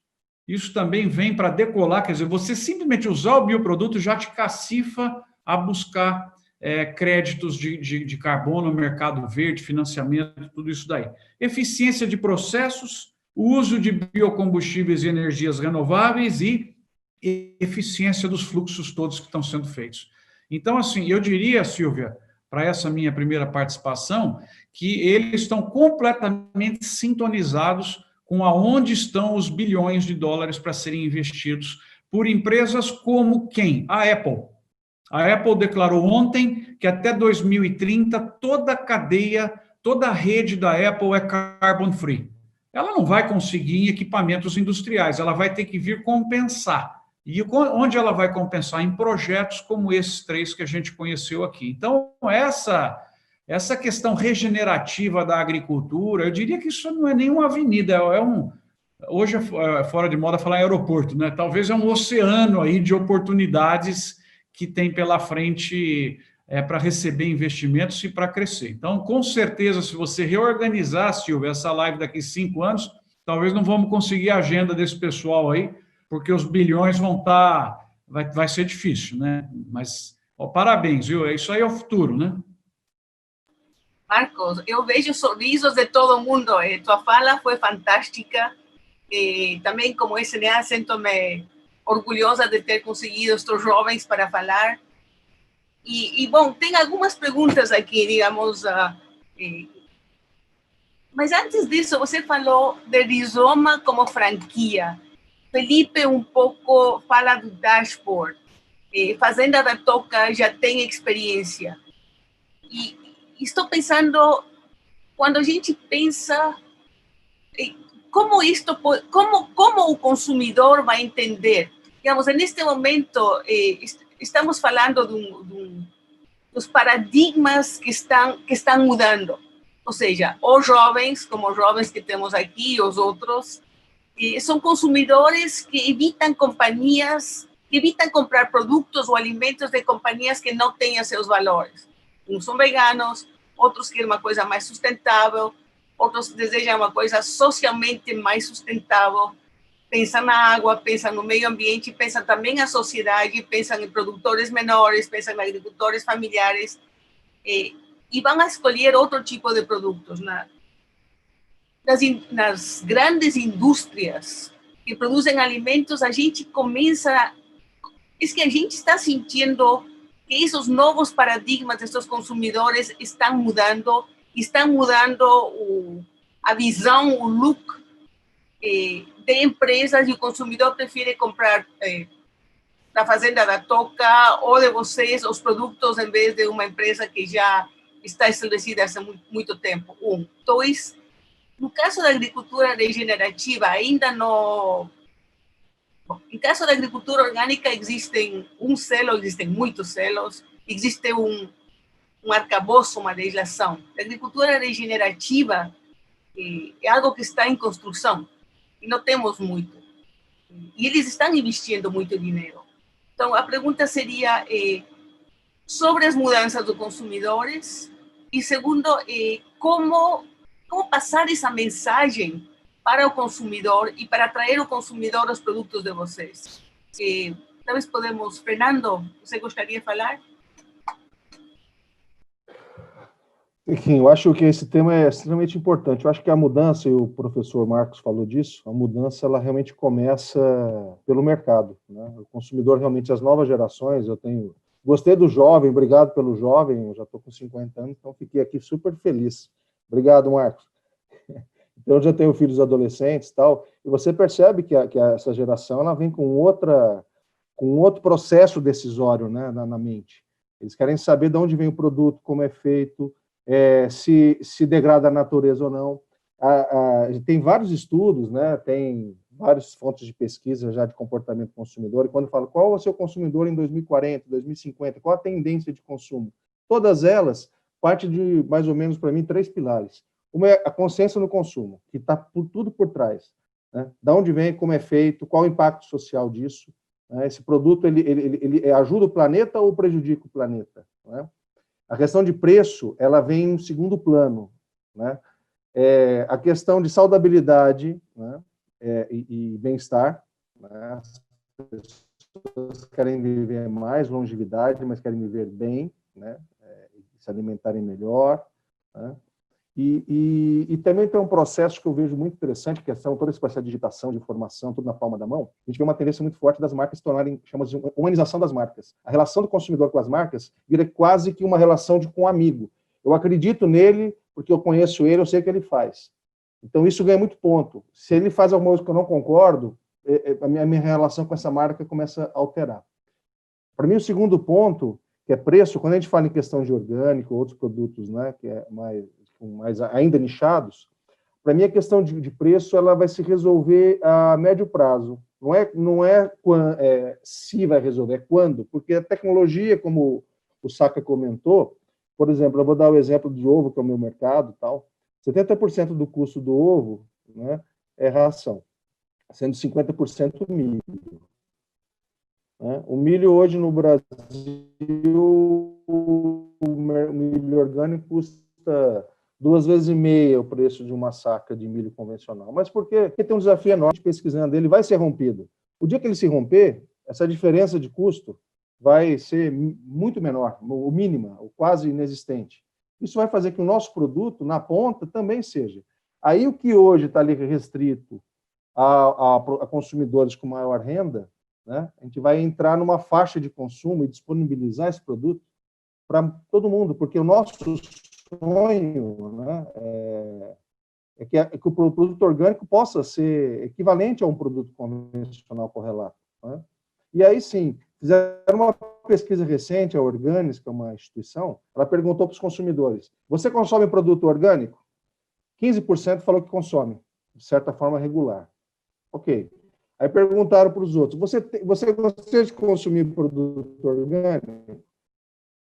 Speaker 5: isso também vem para decolar, quer dizer, você simplesmente usar o bioproduto já te cacifa a buscar créditos de carbono no mercado verde, financiamento, tudo isso daí. Eficiência de processos, uso de biocombustíveis e energias renováveis e eficiência dos fluxos todos que estão sendo feitos. Então, assim, eu diria, Silvia, para essa minha primeira participação, que eles estão completamente sintonizados com aonde estão os bilhões de dólares para serem investidos por empresas como quem? A Apple. A Apple declarou ontem que até 2030 toda a cadeia, toda a rede da Apple é carbon free. Ela não vai conseguir em equipamentos industriais, ela vai ter que vir compensar. E onde ela vai compensar? Em projetos como esses 3 que a gente conheceu aqui. Então, essa questão regenerativa da agricultura, eu diria que isso não é nenhuma avenida, hoje é fora de moda falar aeroporto, né? Talvez é um oceano aí de oportunidades que tem pela frente para receber investimentos e para crescer. Então, com certeza, se você reorganizar, Silvia, essa live daqui 5 anos, talvez não vamos conseguir a agenda desse pessoal aí, porque os bilhões vão estar... Vai ser difícil, né? Mas, parabéns, viu? Isso aí é o futuro, né?
Speaker 1: Marcos, eu vejo sorrisos de todo mundo. Tua fala foi fantástica. Também, como SNA, sinto-me orgulhosa de ter conseguido estes jovens para falar. Bom, tem algumas perguntas aqui, digamos. Mas antes disso, você falou de Rizoma como franquia. Felipe um pouco fala do dashboard. Fazenda da Toca já tem experiência. E estou pensando, quando a gente pensa, como o consumidor vai entender? Digamos, neste momento, estamos falando dos paradigmas que estão mudando. Ou seja, os jovens, como os jovens que temos aqui, os outros, são consumidores que evitam comprar produtos ou alimentos de companhias que não tenham seus valores. Uns são veganos, outros querem uma coisa mais sustentável, outros desejam uma coisa socialmente mais sustentável. Pensam na água, pensam no meio ambiente, pensam também na sociedade, pensam em produtores menores, pensam em agricultores familiares, e vão a escolher outro tipo de produtos. Nas grandes indústrias que produzem alimentos, a gente começa... É que a gente está sentindo que esses novos paradigmas desses consumidores estão mudando a visão, o look de empresas, e o consumidor prefere comprar da Fazenda da Toca ou de vocês os produtos em vez de uma empresa que já está estabelecida há muito tempo. 1. 2, no caso da agricultura regenerativa, ainda não... Em caso da agricultura orgânica, existem muitos selos, existe um arcabouço, uma legislação. A agricultura regenerativa é algo que está em construção e não temos muito. E eles estão investindo muito dinheiro. Então, a pergunta seria sobre as mudanças dos consumidores e, segundo, como passar essa mensagem para o consumidor e para atrair o consumidor aos produtos de vocês. Talvez podemos... Fernando, você gostaria de falar?
Speaker 4: Enfim, eu acho que esse tema é extremamente importante. Eu acho que a mudança, e o professor Marcos falou disso, a mudança ela realmente começa pelo mercado, né? O consumidor realmente, as novas gerações, gostei do jovem, obrigado pelo jovem, eu já estou com 50 anos, então fiquei aqui super feliz. Obrigado, Marcos. Então, eu já tenho filhos adolescentes e tal, e você percebe que essa geração ela vem com outro processo decisório, né, na mente. Eles querem saber de onde vem o produto, como é feito, se degrada a natureza ou não. Tem vários estudos, né, tem várias fontes de pesquisa já de comportamento do consumidor, e quando falo qual é o seu consumidor em 2040, 2050, qual a tendência de consumo, todas elas partem de, mais ou menos, para mim, 3 pilares. Uma é a consciência no consumo, que está tudo por trás, né? Da onde vem, como é feito, qual o impacto social disso, né? Esse produto, ele ajuda o planeta ou prejudica o planeta, né? A questão de preço, ela vem em segundo plano, né? A questão de saudabilidade, né? E bem-estar, né? As pessoas querem viver mais, longevidade, mas querem viver bem, né? Se alimentarem melhor, né? E também tem um processo que eu vejo muito interessante, que são toda esse processo de digitação, de informação, tudo na palma da mão. A gente vê uma tendência muito forte das marcas se tornarem, chamamos de humanização das marcas. A relação do consumidor com as marcas vira quase que uma relação com um amigo. Eu acredito nele, porque eu conheço ele, eu sei o que ele faz. Então, isso ganha muito ponto. Se ele faz alguma coisa que eu não concordo, a minha relação com essa marca começa a alterar. Para mim, o segundo ponto, que é preço, quando a gente fala em questão de orgânico, outros produtos, né, que é mais ainda nichados, para mim a questão de preço ela vai se resolver a médio prazo. Não é se vai resolver, é quando, porque a tecnologia, como o Saka comentou, por exemplo, eu vou dar o exemplo de ovo, que é o meu mercado, tal, 70% do custo do ovo, né, é ração, sendo 50% milho. Né? O milho hoje no Brasil, o milho orgânico custa 2,5 vezes o preço de uma saca de milho convencional. Mas por quê? Porque tem um desafio enorme pesquisando, ele vai ser rompido. O dia que ele se romper, essa diferença de custo vai ser muito menor, o mínima, o quase inexistente. Isso vai fazer que o nosso produto, na ponta, também seja. Aí o que hoje está ali restrito a consumidores com maior renda, né, a gente vai entrar numa faixa de consumo e disponibilizar esse produto para todo mundo, porque o nosso sonho, né, é que o produto orgânico possa ser equivalente a um produto convencional correlato. Né? E aí sim, fizeram uma pesquisa recente, a Organis, que é uma instituição, ela perguntou para os consumidores, você consome produto orgânico? 15% falou que consome, de certa forma regular. Ok. Aí perguntaram para os outros, você gostaria de consumir produto orgânico?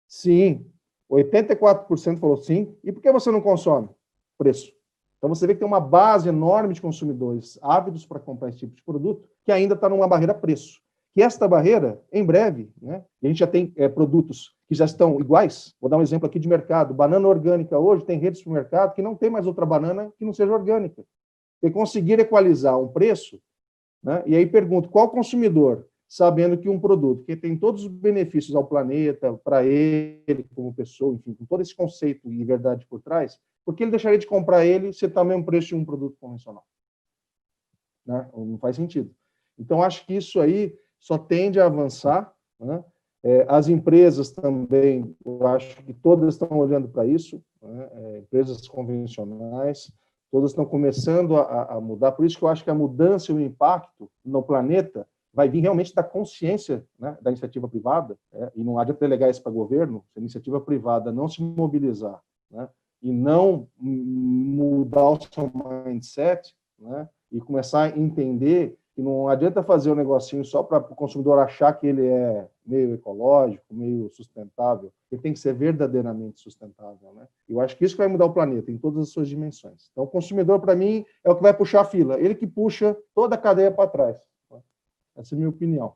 Speaker 4: Sim. 84% falou sim. E por que você não consome? Preço. Então você vê que tem uma base enorme de consumidores ávidos para comprar esse tipo de produto, que ainda está numa barreira preço. Que esta barreira, em breve, né, a gente já tem produtos que já estão iguais. Vou dar um exemplo aqui de mercado. Banana orgânica hoje tem redes de supermercado que não tem mais outra banana que não seja orgânica. E conseguir equalizar um preço, né, e aí pergunto, qual consumidor, sabendo que um produto que tem todos os benefícios ao planeta, para ele como pessoa, enfim, com todo esse conceito e verdade por trás, por que ele deixaria de comprar ele se está o mesmo preço de um produto convencional? Né? Não faz sentido. Então, acho que isso aí só tende a avançar, né? As empresas também, eu acho que todas estão olhando para isso, né? Empresas convencionais, todas estão começando a mudar, por isso que eu acho que a mudança e o impacto no planeta vai vir realmente da consciência, né, da iniciativa privada, e não adianta delegar isso para o governo, se a iniciativa privada não se mobilizar, né, e não mudar o seu mindset, né, e começar a entender que não adianta fazer um negocinho só para o consumidor achar que ele é meio ecológico, meio sustentável, ele tem que ser verdadeiramente sustentável, né? Eu acho que isso vai mudar o planeta em todas as suas dimensões. Então, o consumidor, para mim, é o que vai puxar a fila, ele que puxa toda a cadeia para trás. Essa é a minha opinião.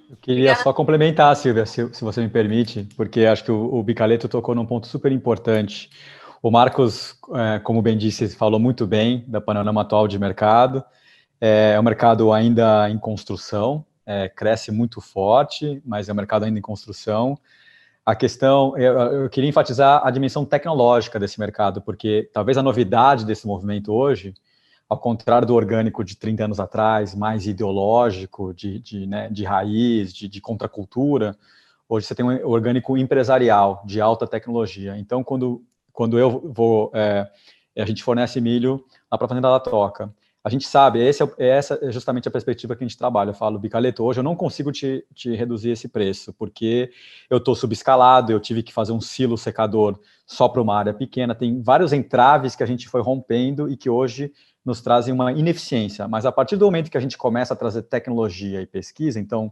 Speaker 2: Eu queria só complementar, Silvia, se você me permite, porque acho que o Bicaleto tocou num ponto super importante. O Marcos, como bem disse, falou muito bem do panorama atual de mercado. É um mercado ainda em construção, cresce muito forte, mas é um mercado ainda em construção. A questão, eu queria enfatizar a dimensão tecnológica desse mercado, porque talvez a novidade desse movimento hoje, ao contrário do orgânico de 30 anos atrás, mais ideológico, de raiz, de contracultura, hoje você tem um orgânico empresarial, de alta tecnologia. Então, quando eu vou a gente fornece milho lá para a Fazenda da Toca. A gente sabe, essa é justamente a perspectiva que a gente trabalha. Eu falo, Bicaleto, hoje eu não consigo te reduzir esse preço, porque eu estou subescalado, eu tive que fazer um silo secador só para uma área pequena, tem vários entraves que a gente foi rompendo e que hoje nos trazem uma ineficiência. Mas a partir do momento que a gente começa a trazer tecnologia e pesquisa, então,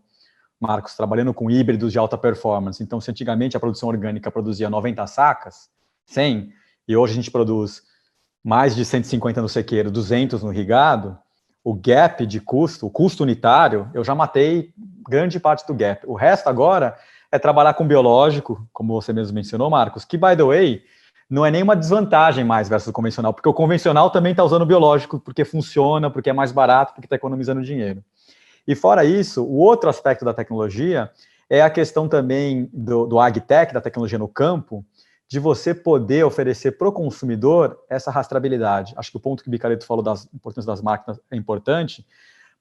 Speaker 2: Marcos, trabalhando com híbridos de alta performance, então se antigamente a produção orgânica produzia 90 sacas, 100, e hoje a gente produz mais de 150 no sequeiro, 200 no irrigado, o gap de custo, o custo unitário, eu já matei grande parte do gap. O resto agora é trabalhar com biológico, como você mesmo mencionou, Marcos, que, by the way, não é nenhuma desvantagem mais versus o convencional, porque o convencional também está usando biológico porque funciona, porque é mais barato, porque está economizando dinheiro. E fora isso, o outro aspecto da tecnologia é a questão também do AgTech, da tecnologia no campo, de você poder oferecer para o consumidor essa rastreabilidade. Acho que o ponto que o Bicaleto falou da importância das máquinas é importante,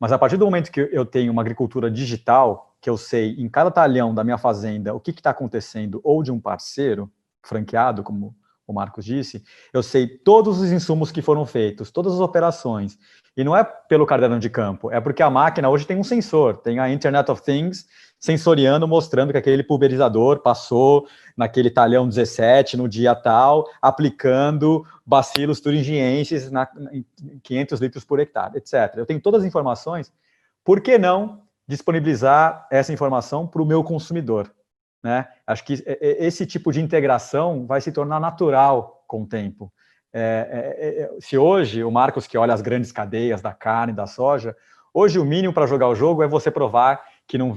Speaker 2: mas a partir do momento que eu tenho uma agricultura digital, que eu sei em cada talhão da minha fazenda o que está acontecendo, ou de um parceiro franqueado, como o Marcos disse, eu sei todos os insumos que foram feitos, todas as operações. E não é pelo caderno de campo, é porque a máquina hoje tem um sensor, tem a Internet of Things sensoriando, mostrando que aquele pulverizador passou naquele talhão 17, no dia tal, aplicando bacilos thuringienses em 500 litros por hectare, etc. Eu tenho todas as informações, por que não disponibilizar essa informação para o meu consumidor? Né? Acho que esse tipo de integração vai se tornar natural com o tempo. Se hoje, o Marcos que olha as grandes cadeias da carne, da soja, hoje o mínimo para jogar o jogo é você provar que não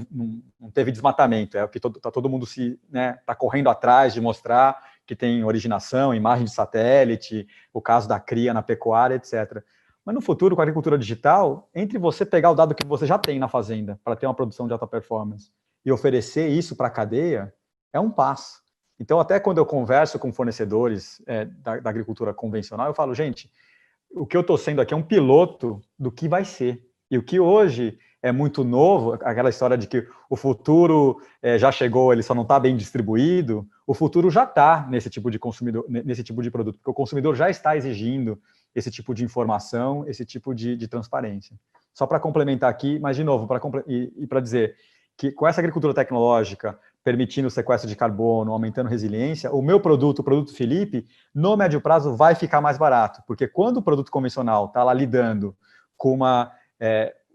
Speaker 2: teve desmatamento, é o que tá todo mundo tá correndo atrás de mostrar que tem originação, imagem de satélite, o caso da cria na pecuária, etc. Mas no futuro, com a agricultura digital, entre você pegar o dado que você já tem na fazenda para ter uma produção de alta performance e oferecer isso para a cadeia, é um passo. Então, até quando eu converso com fornecedores da agricultura convencional, eu falo, gente, o que eu estou sendo aqui é um piloto do que vai ser. E o que hoje é muito novo, aquela história de que o futuro já chegou, ele só não está bem distribuído, o futuro já está nesse tipo de consumidor, nesse tipo de produto, porque o consumidor já está exigindo esse tipo de informação, esse tipo de transparência. Só para complementar aqui, mas de novo, para dizer que com essa agricultura tecnológica, permitindo o sequestro de carbono, aumentando resiliência, o meu produto, o produto Felipe, no médio prazo vai ficar mais barato, porque quando o produto convencional está lá lidando com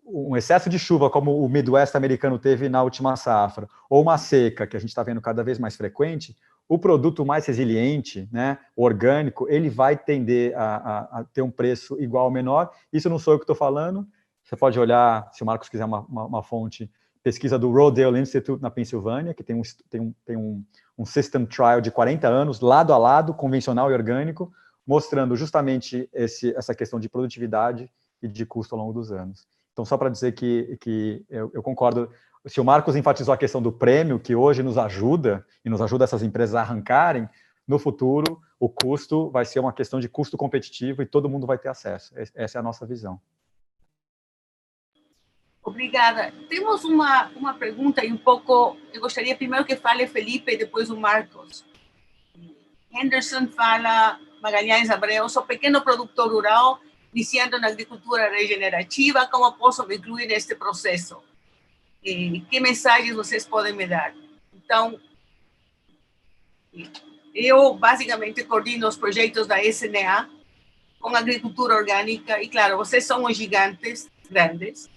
Speaker 2: um excesso de chuva, como o Midwest americano teve na última safra, ou uma seca, que a gente está vendo cada vez mais frequente, o produto mais resiliente, né, orgânico, ele vai tender a ter um preço igual ou menor. Isso não sou eu que estou falando, você pode olhar, se o Marcos quiser uma fonte, pesquisa do Rodale Institute na Pensilvânia, que tem um system trial de 40 anos, lado a lado, convencional e orgânico, mostrando justamente essa questão de produtividade e de custo ao longo dos anos. Então, só para dizer que eu concordo, se o Marcos enfatizou a questão do prêmio, que hoje nos ajuda, e nos ajuda essas empresas a arrancarem, no futuro, o custo vai ser uma questão de custo competitivo e todo mundo vai ter acesso. Essa é a nossa visão.
Speaker 1: Obrigada. Temos uma pergunta e pouco, eu gostaria primeiro que fale Felipe e depois o Marcos. Henderson fala, Magalhães Abreu, sou pequeno produtor rural, iniciando na agricultura regenerativa, como posso me incluir neste processo? Que mensagens vocês podem me dar? Então, eu basicamente coordeno os projetos da SNA com agricultura orgânica e, claro, vocês são os gigantes grandes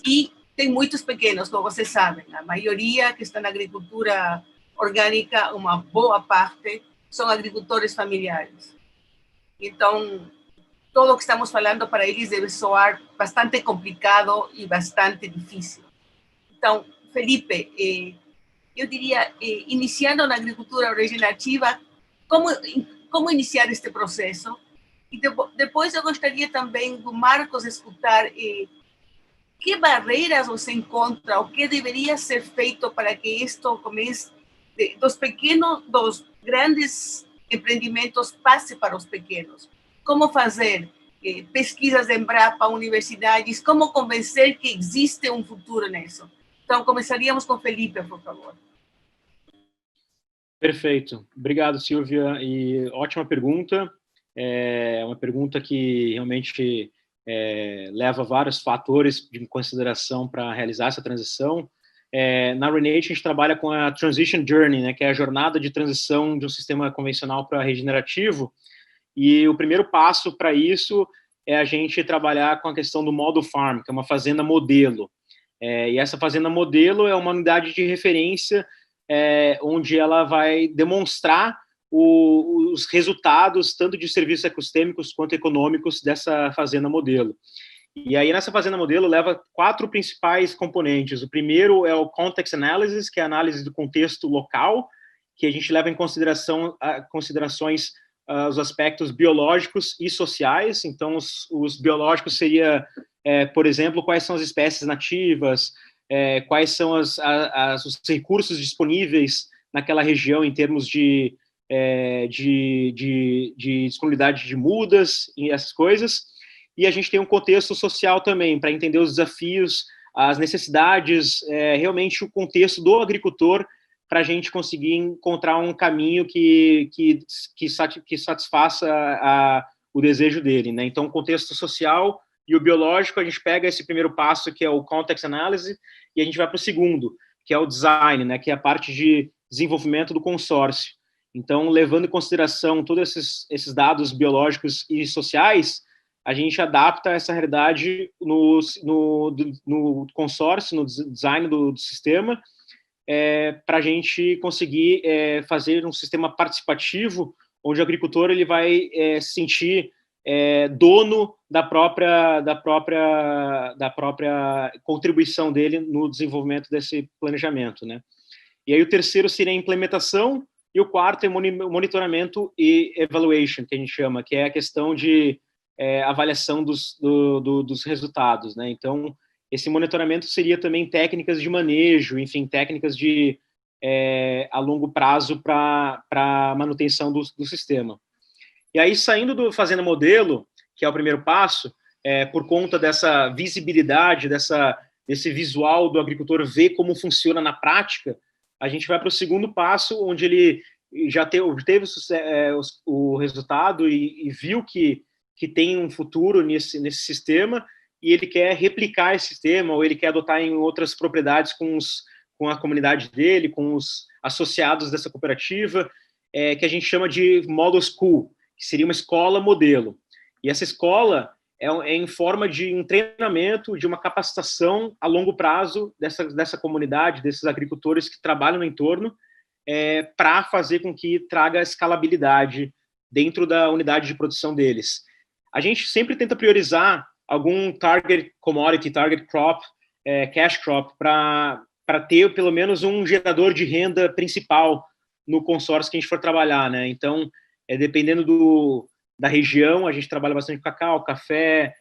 Speaker 1: e tem muitos pequenos, como vocês sabem. A maioria que está na agricultura orgânica, uma boa parte, são agricultores familiares. Então, todo o que estamos falando para eles deve soar bastante complicado e bastante difícil. Então, Felipe, eu diria, iniciando na agricultura regenerativa, como iniciar este processo? E depois eu gostaria também do Marcos escutar que barreiras você encontra, o que deveria ser feito para que isto comece, dos grandes empreendimentos passe para os pequenos. Como fazer pesquisas de Embrapa, universidades, como convencer que existe um futuro nisso. Então, começaríamos com Felipe, por favor.
Speaker 3: Perfeito. Obrigado, Silvia. E ótima pergunta. É uma pergunta que realmente leva vários fatores de consideração para realizar essa transição. Na Renate, a gente trabalha com a Transition Journey, né, que é a jornada de transição de um sistema convencional para regenerativo, e o primeiro passo para isso é a gente trabalhar com a questão do model farm, que é uma fazenda modelo. E essa fazenda modelo é uma unidade de referência onde ela vai demonstrar os resultados, tanto de serviços ecossistêmicos quanto econômicos, dessa fazenda modelo. E aí, nessa fazenda modelo, leva 4 principais componentes. O primeiro é o Context Analysis, que é a análise do contexto local, que a gente leva em considerações os aspectos biológicos e sociais. Então, os biológicos seria, por exemplo, quais são as espécies nativas, quais são os recursos disponíveis naquela região em termos de disponibilidade de mudas e essas coisas. E a gente tem um contexto social também, para entender os desafios, as necessidades, realmente o contexto do agricultor, para a gente conseguir encontrar um caminho que satisfaça o desejo dele, né? Então, o contexto social e o biológico, a gente pega esse primeiro passo, que é o Context Analysis, e a gente vai para o segundo, que é o Design, né? Que é a parte de desenvolvimento do consórcio. Então, levando em consideração todos esses dados biológicos e sociais, a gente adapta essa realidade no consórcio, no design do sistema, para a gente conseguir fazer um sistema participativo, onde o agricultor ele vai se sentir dono da própria contribuição dele no desenvolvimento desse planejamento, né? E aí o terceiro seria a implementação, e o quarto é monitoramento e evaluation, que a gente chama, que é a questão de avaliação dos resultados, né? Então, esse monitoramento seria também técnicas de manejo, enfim, técnicas a longo prazo para manutenção do sistema. E aí, saindo do Fazenda Modelo, que é o primeiro passo, por conta dessa visibilidade, desse visual do agricultor ver como funciona na prática, a gente vai para o segundo passo, onde ele já obteve o resultado e viu que tem um futuro nesse sistema, e ele quer replicar esse sistema, ou ele quer adotar em outras propriedades com a comunidade dele, com os associados dessa cooperativa, que a gente chama de Model School, que seria uma escola modelo. E essa escola é em forma de um treinamento, de uma capacitação a longo prazo dessa comunidade, desses agricultores que trabalham no entorno, para fazer com que traga escalabilidade dentro da unidade de produção deles. A gente sempre tenta priorizar algum target commodity, target crop, cash crop, para ter pelo menos um gerador de renda principal no consórcio que a gente for trabalhar, né? Então, dependendo da região, a gente trabalha bastante com cacau, café,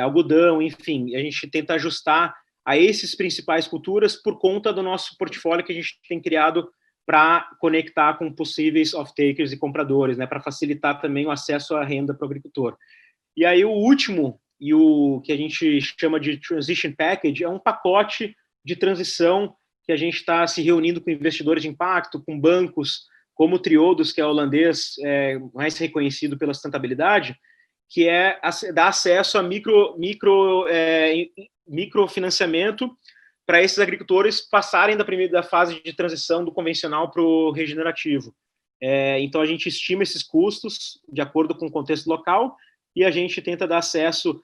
Speaker 3: algodão, enfim, a gente tenta ajustar a esses principais culturas por conta do nosso portfólio que a gente tem criado para conectar com possíveis off-takers e compradores, né? Para facilitar também o acesso à renda para o agricultor. E aí o último, e o que a gente chama de Transition Package, é um pacote de transição que a gente está se reunindo com investidores de impacto, com bancos, como o Triodos, que é holandês, mais reconhecido pela sustentabilidade, que dar acesso a microfinanciamento para esses agricultores passarem da fase de transição do convencional para o regenerativo. Então, a gente estima esses custos de acordo com o contexto local, e a gente tenta dar acesso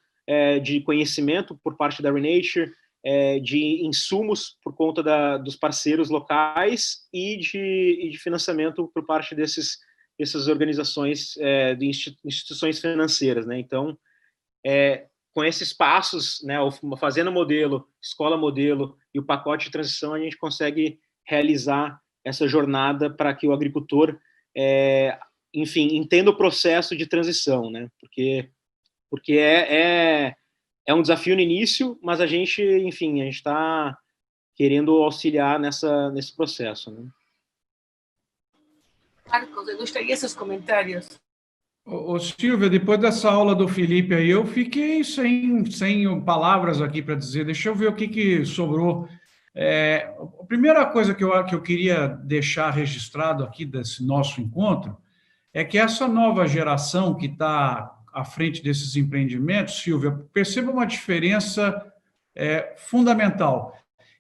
Speaker 3: de conhecimento por parte da Renature, de insumos por conta dos parceiros locais e de financiamento por parte dessas organizações, de instituições financeiras, né? Então, com esses passos, né, fazendo modelo, escola modelo e o pacote de transição, a gente consegue realizar essa jornada para que o agricultor, enfim, entenda o processo de transição, né? Porque é um desafio no início, mas a gente está querendo auxiliar nesse processo, né?
Speaker 1: Marcos, eu gostaria desses comentários.
Speaker 5: Ô, Silvia, depois dessa aula do Felipe aí, eu fiquei sem palavras aqui para dizer. Deixa eu ver o que sobrou. A primeira coisa que eu queria deixar registrado aqui desse nosso encontro é que essa nova geração que está à frente desses empreendimentos, Silvia, perceba uma diferença fundamental.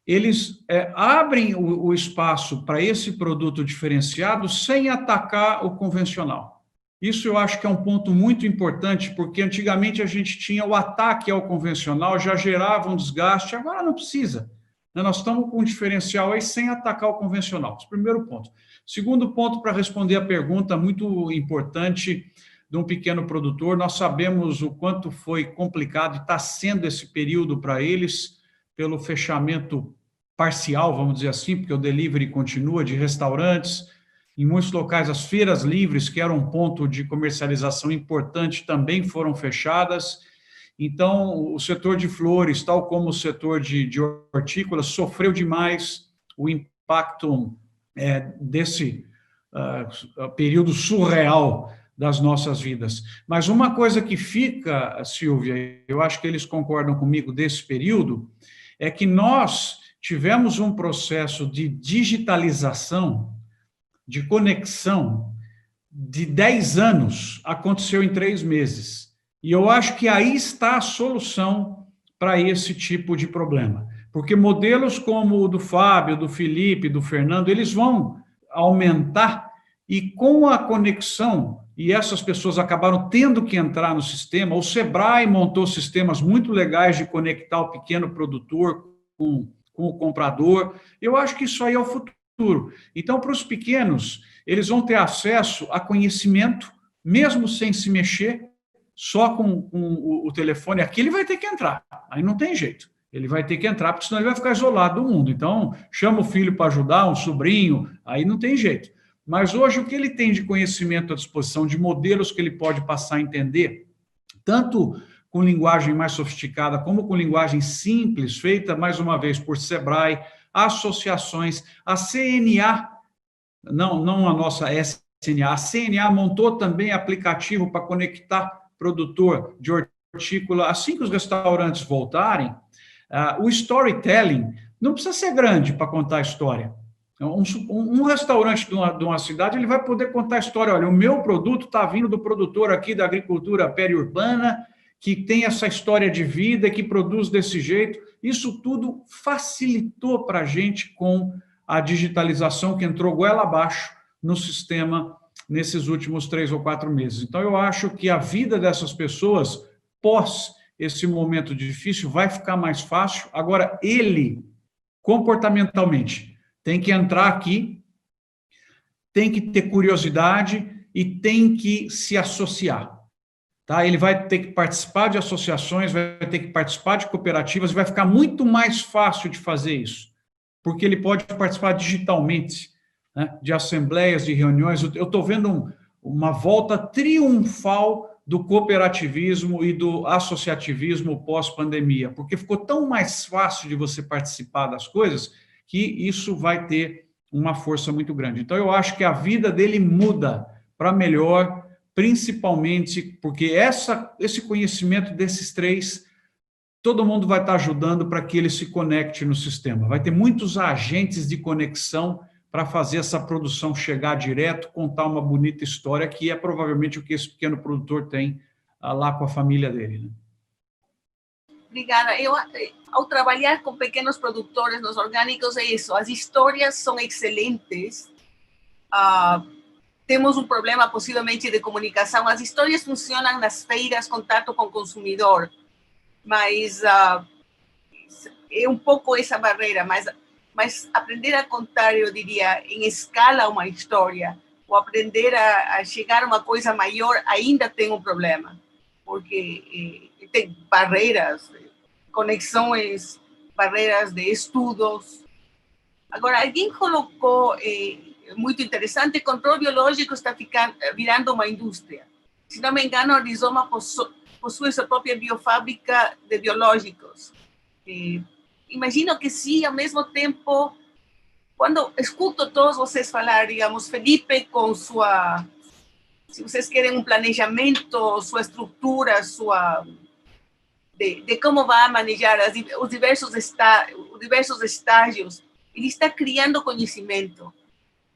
Speaker 5: Eles abrem o espaço para esse produto diferenciado sem atacar o convencional. Isso eu acho que é um ponto muito importante, porque antigamente a gente tinha o ataque ao convencional, já gerava um desgaste, agora não precisa. Nós estamos com um diferencial aí sem atacar o convencional. Esse primeiro ponto. Segundo ponto, para responder a pergunta muito importante de um pequeno produtor, nós sabemos o quanto foi complicado e está sendo esse período para eles, pelo fechamento parcial, vamos dizer assim, porque o delivery continua, de restaurantes. Em muitos locais, as feiras livres, que eram um ponto de comercialização importante, também foram fechadas. Então, o setor de flores, tal como o setor de hortícolas, sofreu demais o impacto desse período surreal das nossas vidas. Mas uma coisa que fica, Silvia, eu acho que eles concordam comigo desse período, é que nós tivemos um processo de digitalização, de conexão, de 10 anos, aconteceu em 3 meses. E eu acho que aí está a solução para esse tipo de problema. Porque modelos como o do Fábio, do Felipe, do Fernando, eles vão aumentar, e com a conexão, e essas pessoas acabaram tendo que entrar no sistema, o Sebrae montou sistemas muito legais de conectar o pequeno produtor com o comprador. Eu acho que isso aí é o futuro. Então, para os pequenos, eles vão ter acesso a conhecimento, mesmo sem se mexer, só com o telefone. Aqui ele vai ter que entrar, aí não tem jeito. Ele vai ter que entrar, porque senão ele vai ficar isolado do mundo. Então, chama o filho para ajudar, um sobrinho, aí não tem jeito. Mas hoje, o que ele tem de conhecimento à disposição, de modelos que ele pode passar a entender, tanto com linguagem mais sofisticada, como com linguagem simples, feita, mais uma vez, por Sebrae, associações, a CNA, não a nossa SNA, a CNA montou também aplicativo para conectar produtor de hortícola. Assim que os restaurantes voltarem, o storytelling não precisa ser grande para contar a história. Um restaurante de uma cidade, ele vai poder contar a história. Olha, o meu produto está vindo do produtor aqui da agricultura periurbana, que tem essa história de vida, que produz desse jeito. Isso tudo facilitou para a gente com a digitalização que entrou goela abaixo no sistema nesses últimos 3 ou 4 meses. Então, eu acho que a vida dessas pessoas, pós esse momento difícil, vai ficar mais fácil. Agora, ele, comportamentalmente, tem que entrar aqui, tem que ter curiosidade e tem que se associar. Tá? Ele vai ter que participar de associações, vai ter que participar de cooperativas, vai ficar muito mais fácil de fazer isso, porque ele pode participar digitalmente, né, de assembleias, de reuniões. Eu estou vendo uma volta triunfal do cooperativismo e do associativismo pós-pandemia, porque ficou tão mais fácil de você participar das coisas que isso vai ter uma força muito grande. Então, eu acho que a vida dele muda para melhor, principalmente porque esse conhecimento desses 3, todo mundo vai estar ajudando para que ele se conecte no sistema. Vai ter muitos agentes de conexão para fazer essa produção chegar direto, contar uma bonita história, que é provavelmente o que esse pequeno produtor tem lá com a família dele, né?
Speaker 1: Obrigada. Ao trabalhar com pequenos produtores nos orgânicos, é isso. As histórias são excelentes. Temos um problema, possivelmente, de comunicação. As histórias funcionam nas feiras, contato com o consumidor. Mas é um pouco essa barreira. Mas aprender a contar, eu diria, em escala uma história, ou aprender a chegar a uma coisa maior, ainda tem um problema. Porque tem barreiras, conexões, barreiras de estudos. Agora, alguém colocou, muito interessante, controle biológico está virando uma indústria. Se não me engano, a Rizoma possui sua própria biofábrica de biológicos. Imagino que sim, ao mesmo tempo, quando escuto todos vocês falar, digamos, Felipe com sua... Se vocês querem um planejamento, sua estrutura, de como vai manejar os diversos estágios, ele está criando conhecimento.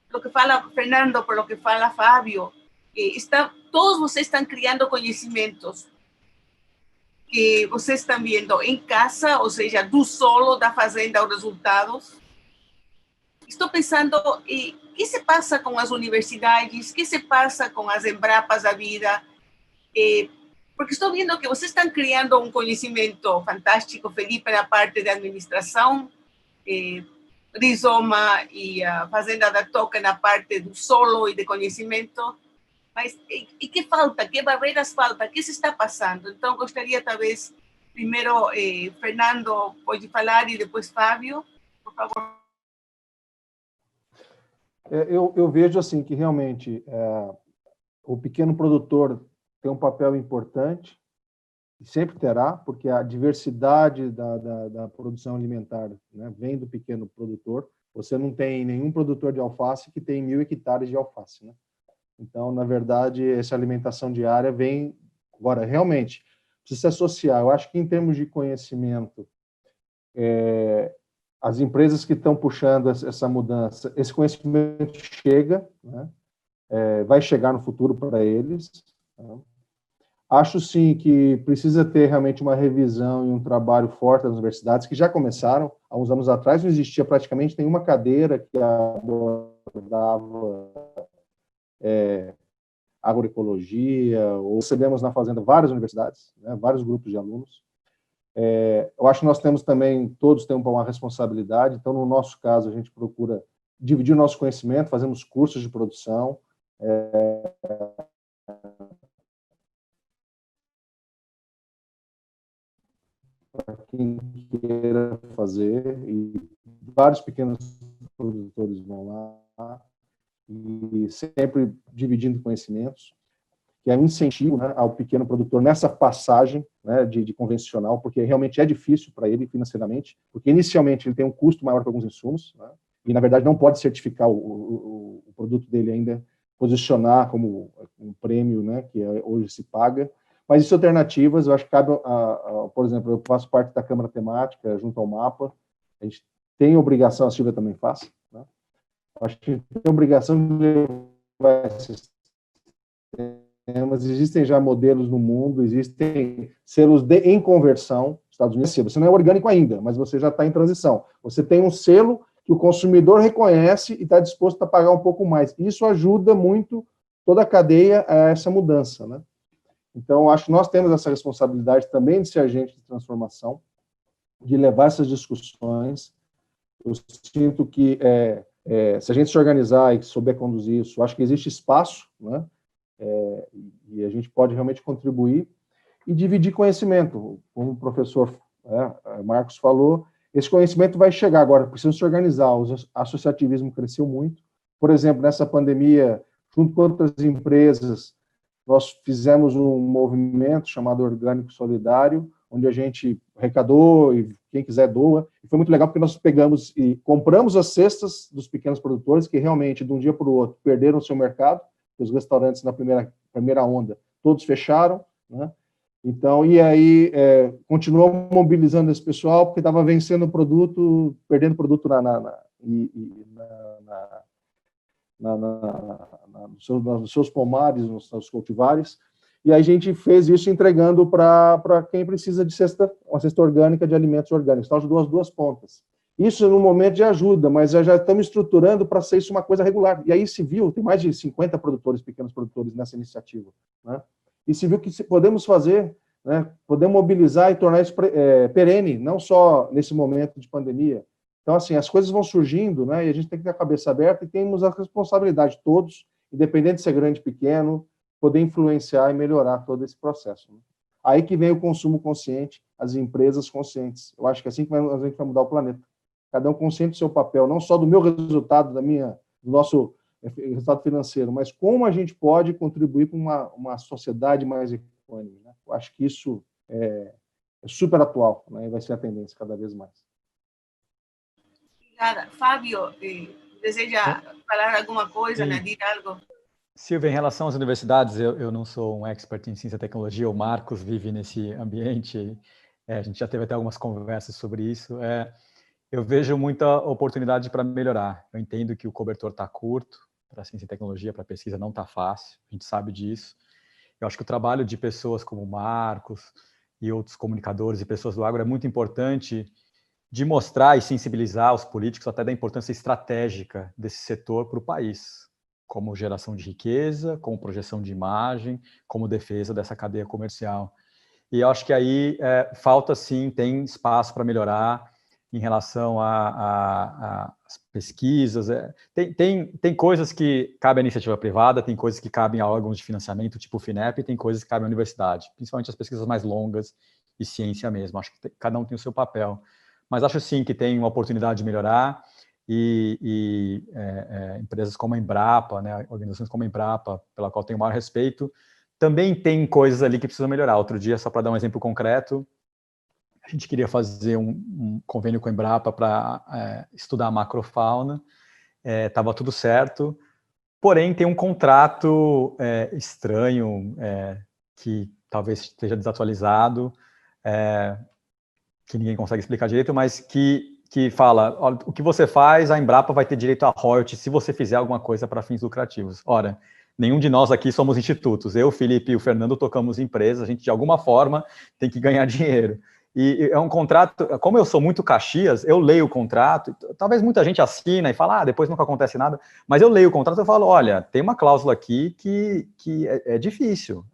Speaker 1: Pelo que fala Fernando, pelo que fala Fábio, todos vocês estão criando conhecimentos que vocês estão vendo em casa, ou seja, do solo da fazenda os resultados. Estou pensando, o que se passa com as universidades, o que se passa com as Embrapas da vida, porque estou vendo que vocês estão criando um conhecimento fantástico, Felipe, na parte de administração, Rizoma e a Fazenda da Toca na parte do solo e de conhecimento, mas e que falta, que barreiras faltam, o que se está passando? Então, gostaria, talvez, primeiro, Fernando pode falar e depois Fábio, por favor.
Speaker 4: Eu vejo assim que realmente o pequeno produtor tem um papel importante, e sempre terá, porque a diversidade da produção alimentar, né, vem do pequeno produtor. Você não tem nenhum produtor de alface que tem 1.000 hectares de alface, né? Então, na verdade, essa alimentação diária vem... Agora, realmente, precisa se associar. Eu acho que, em termos de conhecimento, as empresas que estão puxando essa mudança, esse conhecimento chega, né? Vai chegar no futuro para eles. Né? Acho, sim, que precisa ter realmente uma revisão e um trabalho forte das universidades, que já começaram. Há uns anos atrás não existia praticamente nenhuma cadeira que abordava agroecologia, ou recebemos na Fazenda várias universidades, né, vários grupos de alunos. Eu acho que nós temos também, todos têm uma responsabilidade, então, no nosso caso, a gente procura dividir o nosso conhecimento, fazemos cursos de produção, para quem queira fazer, e vários pequenos produtores vão lá, e sempre dividindo conhecimentos, que é um incentivo, né, ao pequeno produtor nessa passagem, né, de convencional, porque realmente é difícil para ele financeiramente, porque inicialmente ele tem um custo maior que alguns insumos, né, e na verdade não pode certificar o produto dele ainda, posicionar como um prêmio, né, que hoje se paga. Mas existem alternativas, eu acho que cabe, por exemplo, eu faço parte da Câmara Temática, junto ao MAPA, a gente tem obrigação, a Silvia também faz, né? Acho que tem obrigação de levar esses temas. Existem já modelos no mundo, existem selos em conversão, Estados Unidos, você não é orgânico ainda, mas você já está em transição. Você tem um selo que o consumidor reconhece e está disposto a pagar um pouco mais. Isso ajuda muito toda a cadeia a essa mudança, né? Então, acho que nós temos essa responsabilidade também de ser agente de transformação, de levar essas discussões. Eu sinto que se a gente se organizar e souber conduzir isso, acho que existe espaço, né? E a gente pode realmente contribuir e dividir conhecimento. Como o professor Marcos falou, esse conhecimento vai chegar agora, precisa se organizar. O associativismo cresceu muito. Por exemplo, nessa pandemia, junto com outras empresas, nós fizemos um movimento chamado Orgânico Solidário, onde a gente arrecadou e quem quiser doa. E foi muito legal porque nós pegamos e compramos as cestas dos pequenos produtores que realmente, de um dia para o outro, perderam o seu mercado. Os restaurantes na primeira onda, todos fecharam, né? Então, e aí continuou mobilizando esse pessoal porque estava vencendo o produto, perdendo o produto nos seus pomares, nos seus cultivares, e aí a gente fez isso entregando para quem precisa de uma cesta orgânica de alimentos orgânicos. Então, ajudou as duas pontas. Isso no momento de ajuda, mas já estamos estruturando para ser isso uma coisa regular. E aí se viu, tem mais de 50 produtores, pequenos produtores nessa iniciativa, né? E se viu que podemos fazer, né, podemos mobilizar e tornar isso perene, não só nesse momento de pandemia. Então, assim, as coisas vão surgindo, né, e a gente tem que ter a cabeça aberta e temos a responsabilidade, todos, independente de ser grande ou pequeno, poder influenciar e melhorar todo esse processo, né? Aí que vem o consumo consciente, as empresas conscientes. Eu acho que é assim que a gente vai mudar o planeta. Cada um consciente do seu papel, não só do meu resultado, do nosso resultado financeiro, mas como a gente pode contribuir com uma sociedade mais equânime, né? Eu acho que isso é super atual, né? E vai ser a tendência cada vez mais.
Speaker 1: Obrigada. Fábio, deseja falar alguma coisa, né? Dizer algo?
Speaker 2: Silvia, em relação às universidades, eu não sou um expert em ciência e tecnologia, o Marcos vive nesse ambiente, a gente já teve até algumas conversas sobre isso. Eu vejo muita oportunidade para melhorar. Eu entendo que o cobertor está curto, para ciência e tecnologia, para pesquisa, não está fácil, a gente sabe disso. Eu acho que o trabalho de pessoas como o Marcos e outros comunicadores e pessoas do agro é muito importante de mostrar e sensibilizar os políticos até da importância estratégica desse setor para o país, como geração de riqueza, como projeção de imagem, como defesa dessa cadeia comercial. E eu acho que aí falta, sim, tem espaço para melhorar em relação às pesquisas. Tem coisas que cabem à iniciativa privada, tem coisas que cabem a órgãos de financiamento, tipo o FINEP, e tem coisas que cabem à universidade, principalmente as pesquisas mais longas e ciência mesmo. Acho que cada um tem o seu papel. Mas acho, sim, que tem uma oportunidade de melhorar e empresas como a Embrapa, né, organizações como a Embrapa, pela qual tenho o maior respeito, também tem coisas ali que precisam melhorar. Outro dia, só para dar um exemplo concreto, a gente queria fazer um convênio com a Embrapa para estudar a macrofauna, estava tudo certo, porém tem um contrato estranho, que talvez esteja desatualizado, que ninguém consegue explicar direito, mas que fala, olha, o que você faz, a Embrapa vai ter direito a royalties se você fizer alguma coisa para fins lucrativos. Ora, nenhum de nós aqui somos institutos. Eu, o Felipe e o Fernando tocamos empresas, a gente de alguma forma tem que ganhar dinheiro. E é um contrato, como eu sou muito Caxias, eu leio o contrato, talvez muita gente assina e fala, depois nunca acontece nada, mas eu leio o contrato e falo, olha, tem uma cláusula aqui que é difícil,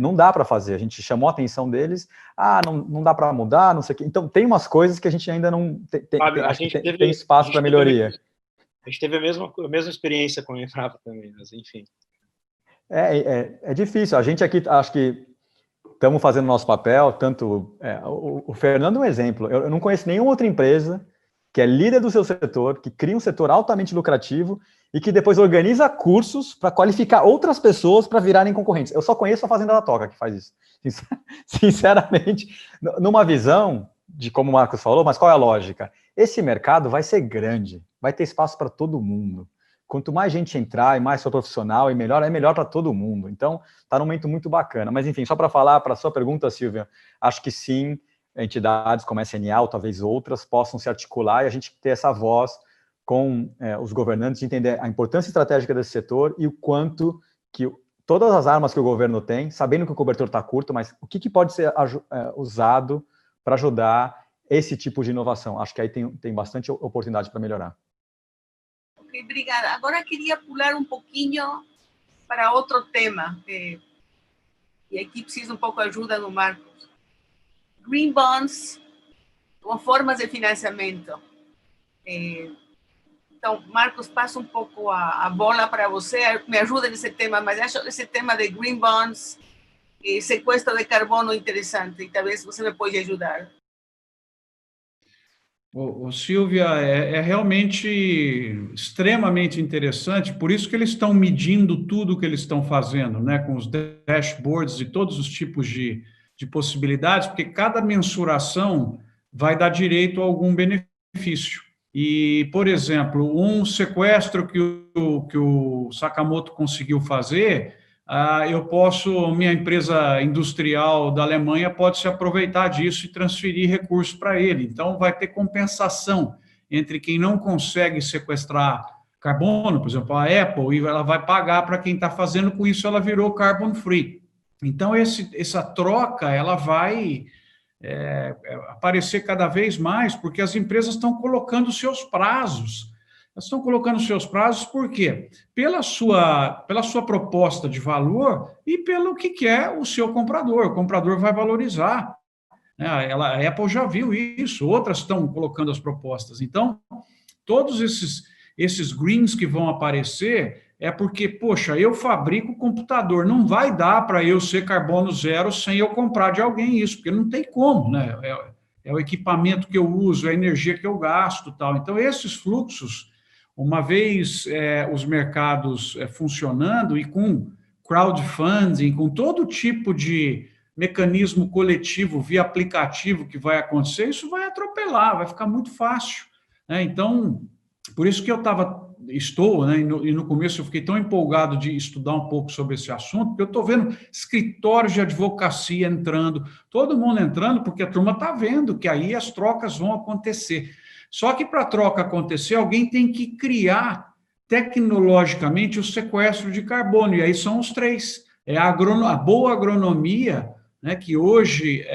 Speaker 2: não dá para fazer, a gente chamou a atenção deles, não dá para mudar, não sei o quê. Então tem umas coisas que a gente ainda não tem espaço para melhoria.
Speaker 3: A gente teve a mesma experiência com a Embrapa também, mas enfim.
Speaker 2: É difícil. A gente aqui, acho que estamos fazendo nosso papel, tanto... o Fernando é um exemplo. Eu não conheço nenhuma outra empresa que é líder do seu setor, que cria um setor altamente lucrativo e que depois organiza cursos para qualificar outras pessoas para virarem concorrentes. Eu só conheço a Fazenda da Toca que faz isso. Sinceramente, numa visão de como o Marcos falou, mas qual é a lógica? Esse mercado vai ser grande, vai ter espaço para todo mundo. Quanto mais gente entrar e mais for profissional, é melhor para todo mundo. Então, está num momento muito bacana. Mas, enfim, só para falar para a sua pergunta, Silvia, acho que sim, entidades como a SNA, ou talvez outras, possam se articular e a gente ter essa voz com os governantes, de entender a importância estratégica desse setor e o quanto que todas as armas que o governo tem, sabendo que o cobertor está curto, mas o que pode ser usado para ajudar esse tipo de inovação. Acho que aí tem bastante oportunidade para melhorar.
Speaker 1: Ok, obrigada. Agora queria pular um pouquinho para outro tema, e aqui preciso um pouco de ajuda do Marcos. Green bonds com formas de financiamento. Então, Marcos, passa um pouco a bola para você, me ajuda nesse tema, mas acho esse tema de green bonds e sequestro de carbono interessante, e talvez você me pode ajudar.
Speaker 5: Silvia, é realmente extremamente interessante, por isso que eles estão medindo tudo o que eles estão fazendo, né, com os dashboards de todos os tipos de possibilidades, porque cada mensuração vai dar direito a algum benefício. E, por exemplo, um sequestro que o Sakamoto conseguiu fazer, minha empresa industrial da Alemanha pode se aproveitar disso e transferir recursos para ele. Então, vai ter compensação entre quem não consegue sequestrar carbono, por exemplo, a Apple, e ela vai pagar para quem está fazendo, com isso ela virou carbon free. Então, essa troca, ela vai aparecer cada vez mais, porque as empresas estão colocando seus prazos. Elas estão colocando seus prazos por quê? Pela sua proposta de valor e pelo que é o seu comprador. O comprador vai valorizar. A Apple já viu isso, outras estão colocando as propostas. Então, todos esses greens que vão aparecer é porque, poxa, eu fabrico o computador, não vai dar para eu ser carbono zero sem eu comprar de alguém isso, porque não tem como, né? É o equipamento que eu uso, é a energia que eu gasto, tal. Então, esses fluxos, uma vez os mercados funcionando e com crowdfunding, com todo tipo de mecanismo coletivo via aplicativo que vai acontecer, isso vai atropelar, vai ficar muito fácil, né? Então, por isso que estou, né, e no começo eu fiquei tão empolgado de estudar um pouco sobre esse assunto, porque eu estou vendo escritórios de advocacia entrando, todo mundo entrando, porque a turma está vendo que aí as trocas vão acontecer. Só que para a troca acontecer, alguém tem que criar tecnologicamente o sequestro de carbono, e aí são os três. É a boa agronomia, né, que hoje,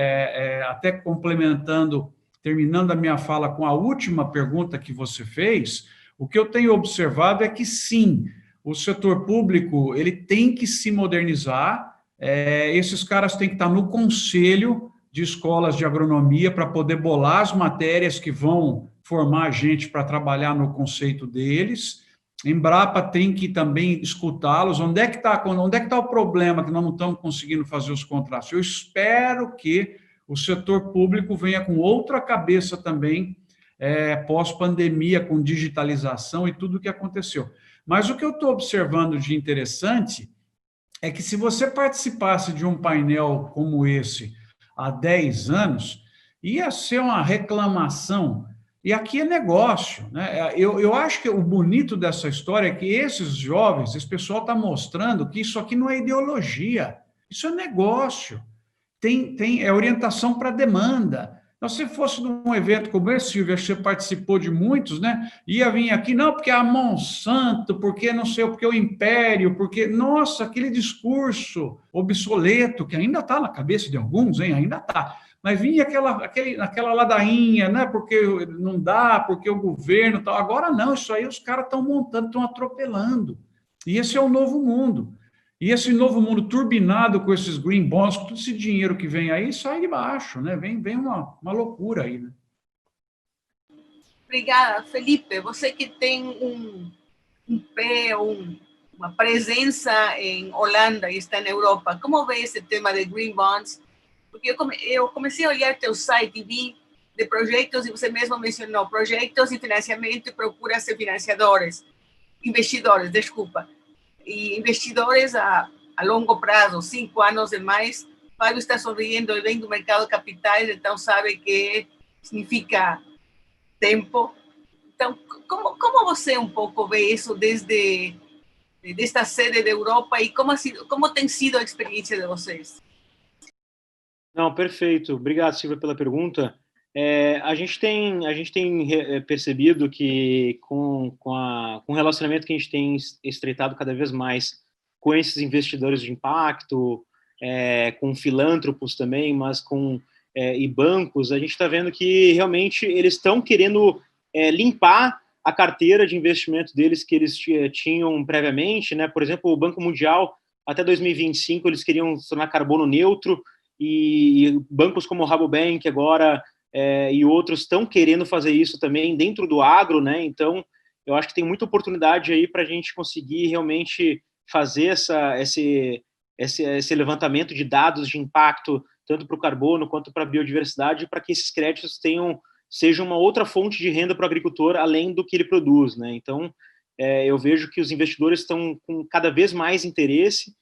Speaker 5: até complementando, terminando a minha fala com a última pergunta que você fez, o que eu tenho observado é que, sim, o setor público ele tem que se modernizar, esses caras têm que estar no conselho de escolas de agronomia para poder bolar as matérias que vão formar a gente para trabalhar no conceito deles. Embrapa tem que também escutá-los. Onde é que está o problema que nós não estamos conseguindo fazer os contratos? Eu espero que o setor público venha com outra cabeça também, pós-pandemia, com digitalização e tudo o que aconteceu. Mas o que eu estou observando de interessante é que se você participasse de um painel como esse há 10 anos, ia ser uma reclamação. E aqui é negócio, né? Eu acho que o bonito dessa história é que esses jovens, esse pessoal está mostrando que isso aqui não é ideologia, isso é negócio. É orientação para demanda. Então, se fosse num evento como esse, Silvia, você participou de muitos, né? Ia vir aqui, não, porque a Monsanto, porque não sei, porque o Império, porque, nossa, aquele discurso obsoleto, que ainda está na cabeça de alguns, hein? Ainda está. Mas vinha aquela ladainha, né? Porque não dá, porque o governo tal. Agora não, isso aí os caras estão montando, estão atropelando. E esse é o novo mundo. E esse novo mundo turbinado com esses green bonds, com todo esse dinheiro que vem aí, sai de baixo, né? Vem uma loucura aí, né?
Speaker 1: Obrigada, Felipe. Você que tem uma presença em Holanda e está na Europa, como vê esse tema de green bonds? Porque eu comecei a olhar teu site e vi de projetos, e você mesmo mencionou, projetos e financiamento e procura-se investidores, desculpa. E investidores a longo prazo, 5 anos e mais. Fábio está sorrindo, ele vem do mercado de capitais, então sabe que significa tempo. Então, como você um pouco vê isso desde esta sede da Europa e como tem sido a experiência de vocês?
Speaker 3: Não, perfeito. Obrigado, Silvia, pela pergunta. A gente tem percebido que com o relacionamento que a gente tem estreitado cada vez mais com esses investidores de impacto, com filântropos também, mas e bancos, a gente está vendo que realmente eles estão querendo limpar a carteira de investimento deles que eles tinham previamente, né? Por exemplo, o Banco Mundial, até 2025, eles queriam se tornar carbono neutro, e bancos como o Rabobank agora e outros estão querendo fazer isso também dentro do agro, né? Então, eu acho que tem muita oportunidade aí para a gente conseguir realmente fazer esse levantamento de dados de impacto, tanto para o carbono quanto para a biodiversidade, para que esses créditos sejam uma outra fonte de renda para o agricultor, além do que ele produz, né? Então, eu vejo que os investidores estão com cada vez mais interesse.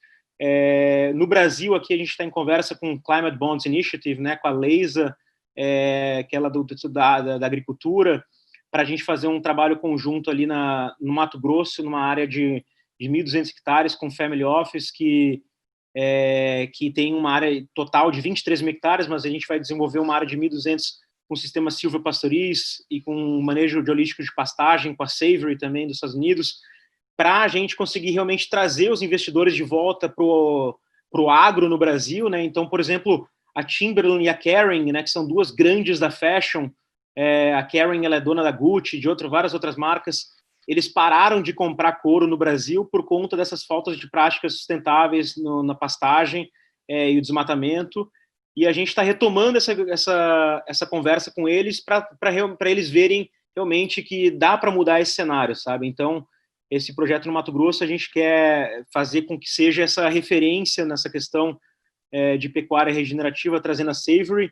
Speaker 3: No Brasil, aqui a gente está em conversa com o Climate Bonds Initiative, né, com a Leisa, que é lá da agricultura, para a gente fazer um trabalho conjunto ali no Mato Grosso, numa área de 1.200 hectares, com Family Office, que tem uma área total de 23 mil hectares, mas a gente vai desenvolver uma área de 1.200 com o sistema silvopastoriz e com manejo de holístico de pastagem, com a Savory também dos Estados Unidos, para a gente conseguir realmente trazer os investidores de volta para o agro no Brasil, né? Então, por exemplo, a Timberland e a Kering, né, que são duas grandes da fashion, a Kering ela é dona da Gucci, de várias outras marcas, eles pararam de comprar couro no Brasil por conta dessas faltas de práticas sustentáveis na pastagem e o desmatamento, e a gente está retomando essa conversa com eles para eles verem realmente que dá para mudar esse cenário, sabe? Então, esse projeto no Mato Grosso, a gente quer fazer com que seja essa referência nessa questão de pecuária regenerativa, trazendo a Savory,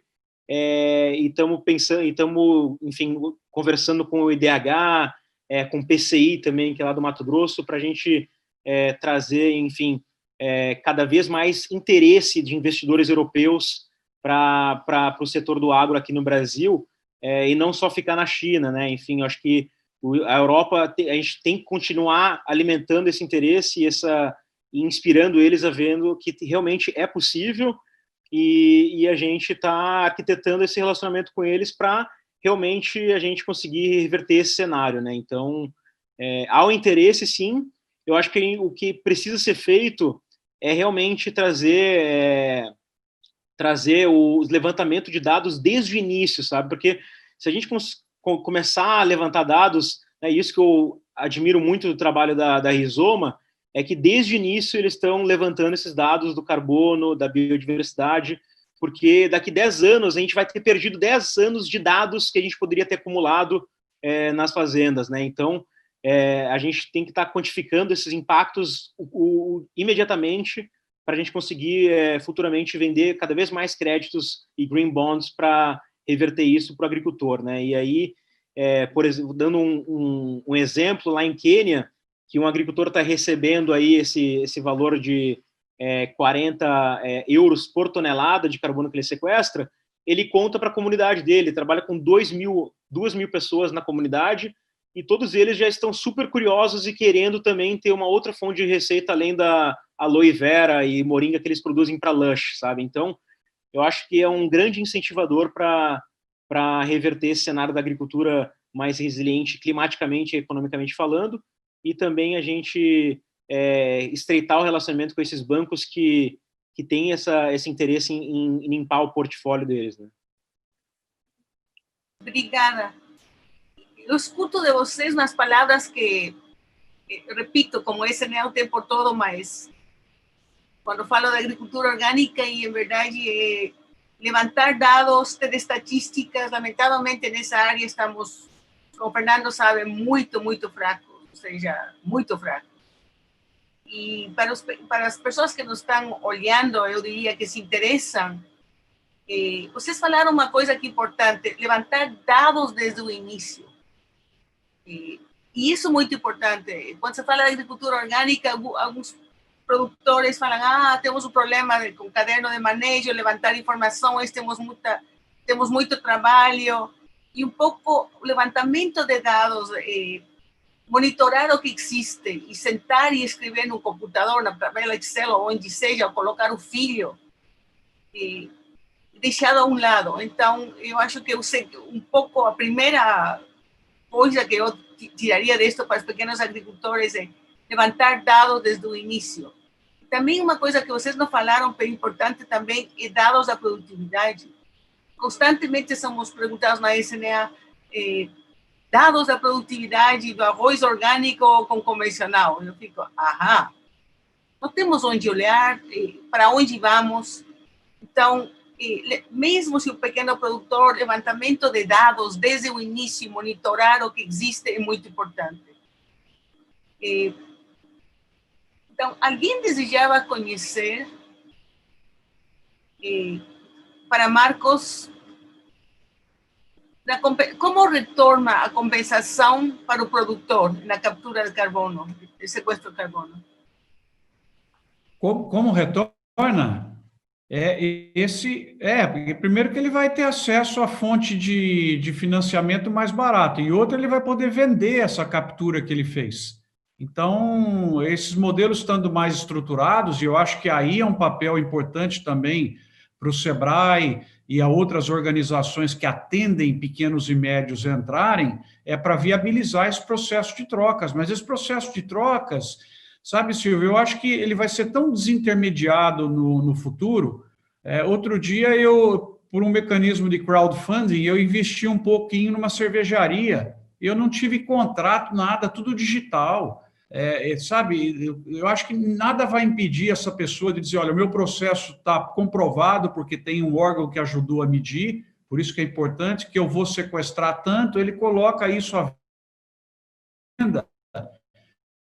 Speaker 3: e estamos enfim, conversando com o IDH, com o PCI também, que é lá do Mato Grosso, para a gente trazer, enfim, cada vez mais interesse de investidores europeus para o setor do agro aqui no Brasil, e não só ficar na China, né? Enfim, eu acho que a Europa, a gente tem que continuar alimentando esse interesse e inspirando eles a vendo que realmente é possível, e a gente está arquitetando esse relacionamento com eles para realmente a gente conseguir reverter esse cenário, né? Então, há o interesse, sim. Eu acho que o que precisa ser feito é realmente trazer o levantamento de dados desde o início, sabe? Porque se a gente começar a levantar dados, é isso que eu admiro muito do trabalho da Rizoma, é que desde o início eles estão levantando esses dados do carbono, da biodiversidade, porque daqui 10 anos a gente vai ter perdido 10 anos de dados que a gente poderia ter acumulado nas fazendas, né? Então, a gente tem que estar quantificando esses impactos imediatamente para a gente conseguir futuramente vender cada vez mais créditos e green bonds para reverter isso para o agricultor, né? E aí, por exemplo, dando um exemplo, lá em Quênia, que um agricultor está recebendo aí esse valor de 40 euros por tonelada de carbono que ele sequestra, ele conta para a comunidade dele, trabalha com 2.000 pessoas na comunidade, e todos eles já estão super curiosos e querendo também ter uma outra fonte de receita além da aloe vera e moringa que eles produzem para lush, sabe? Então, eu acho que é um grande incentivador para reverter esse cenário da agricultura mais resiliente climaticamente e economicamente falando, e também a gente estreitar o relacionamento com esses bancos que têm esse interesse em limpar o portfólio deles, né?
Speaker 1: Obrigada. Eu escuto de vocês umas palavras que repito, como SNA o tempo todo, mas quando falo de agricultura orgânica e, em verdade, levantar dados, ter estatísticas, lamentavelmente, nessa área estamos, como o Fernando sabe, muito fracos, ou seja, muito fracos. E para as pessoas que nos estão olhando, eu diria que se interessam, vocês falaram uma coisa que é importante, levantar dados desde o início. E isso é muito importante. Quando se fala de agricultura orgânica, alguns produtores falam, temos um problema com caderno de manejo, levantar informações, temos muito trabalho. E um pouco o levantamento de dados, monitorar o que existe e sentar e escrever no computador, na tabela Excel ou onde seja, ou colocar o filho, deixado a um lado. Então, eu acho que um pouco a primeira coisa que eu tiraria disto para os pequenos agricultores é levantar dados desde o início. Também uma coisa que vocês não falaram, bem importante também, é dados da produtividade. Constantemente somos perguntados na SNA dados da produtividade do arroz orgânico com convencional. Eu fico, não temos onde olhar, para onde vamos. Então, mesmo se o pequeno produtor, levantamento de dados desde o início, monitorar o que existe é muito importante. Então, alguém desejava conhecer, para Marcos, como retorna a compensação para o produtor na captura de carbono, de sequestro de carbono?
Speaker 5: Como retorna? Porque primeiro que ele vai ter acesso à fonte de financiamento mais barata, e outro, ele vai poder vender essa captura que ele fez. Então, esses modelos estando mais estruturados, e eu acho que aí é um papel importante também para o Sebrae e a outras organizações que atendem pequenos e médios entrarem, para viabilizar esse processo de trocas. Mas esse processo de trocas, sabe, Silvio, eu acho que ele vai ser tão desintermediado no futuro. Outro dia, por um mecanismo de crowdfunding, eu investi um pouquinho numa cervejaria. Eu não tive contrato, nada, tudo digital. Sabe, eu acho que nada vai impedir essa pessoa de dizer, olha, o meu processo está comprovado porque tem um órgão que ajudou a medir, por isso que é importante, que eu vou sequestrar tanto, ele coloca isso à venda,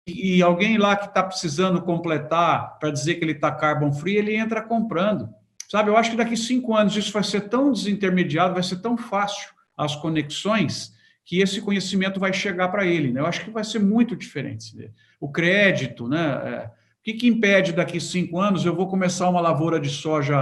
Speaker 5: e alguém lá que está precisando completar para dizer que ele está carbon free, ele entra comprando. Sabe, eu acho que daqui 5 anos isso vai ser tão desintermediado, vai ser tão fácil as conexões, que esse conhecimento vai chegar para ele, né? Eu acho que vai ser muito diferente. O crédito, né? O que impede daqui 5 anos eu vou começar uma lavoura de soja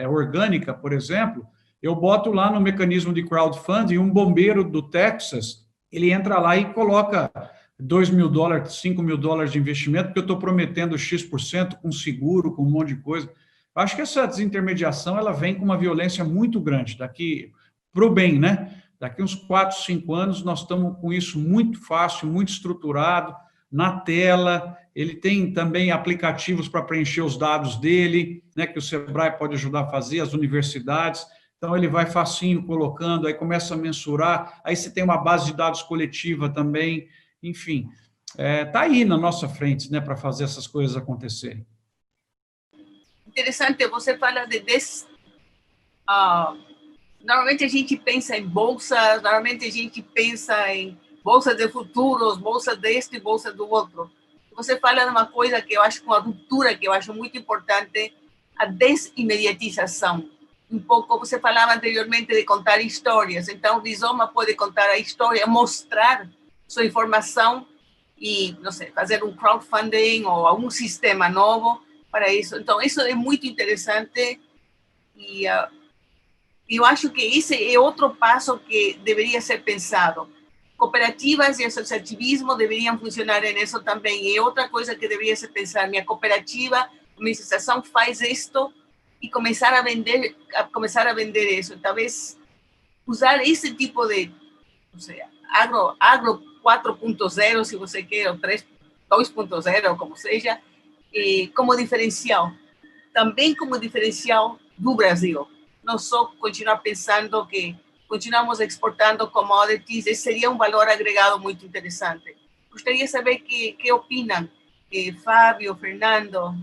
Speaker 5: orgânica, por exemplo, eu boto lá no mecanismo de crowdfunding, um bombeiro do Texas, ele entra lá e coloca $2.000, $5.000 de investimento, porque eu estou prometendo X% com seguro, com um monte de coisa. Eu acho que essa desintermediação ela vem com uma violência muito grande daqui para o bem, né? Daqui uns 4, 5 anos, nós estamos com isso muito fácil, muito estruturado, na tela. Ele tem também aplicativos para preencher os dados dele, né, que o Sebrae pode ajudar a fazer, as universidades. Então, ele vai facinho colocando, aí começa a mensurar, aí você tem uma base de dados coletiva também, enfim. Está aí na nossa frente, né, para fazer essas coisas acontecerem.
Speaker 1: Interessante, você fala de normalmente a gente pensa em bolsas, normalmente a gente pensa em bolsa de futuros, bolsa deste, bolsa do outro. Você fala de uma coisa que eu acho, uma ruptura que eu acho muito importante, a desimediatização. Um pouco, você falava anteriormente de contar histórias, então o Rizoma pode contar a história, mostrar sua informação e, não sei, fazer um crowdfunding ou algum sistema novo para isso. Então, isso é muito interessante e eu acho que esse é outro passo que deveria ser pensado. Cooperativas e associativismo deveriam funcionar nisso também. E outra coisa que deveria ser pensar, minha cooperativa, minha associação faz isto e começar a vender isso. Talvez usar esse tipo de, não sei, agro 4.0, se você quer, ou 2.0, como seja, como diferencial. Também como diferencial do Brasil. Não só continuar pensando que continuamos exportando commodities, esse seria um valor agregado muito interessante. Gostaria de saber que opinam, Fábio, Fernando.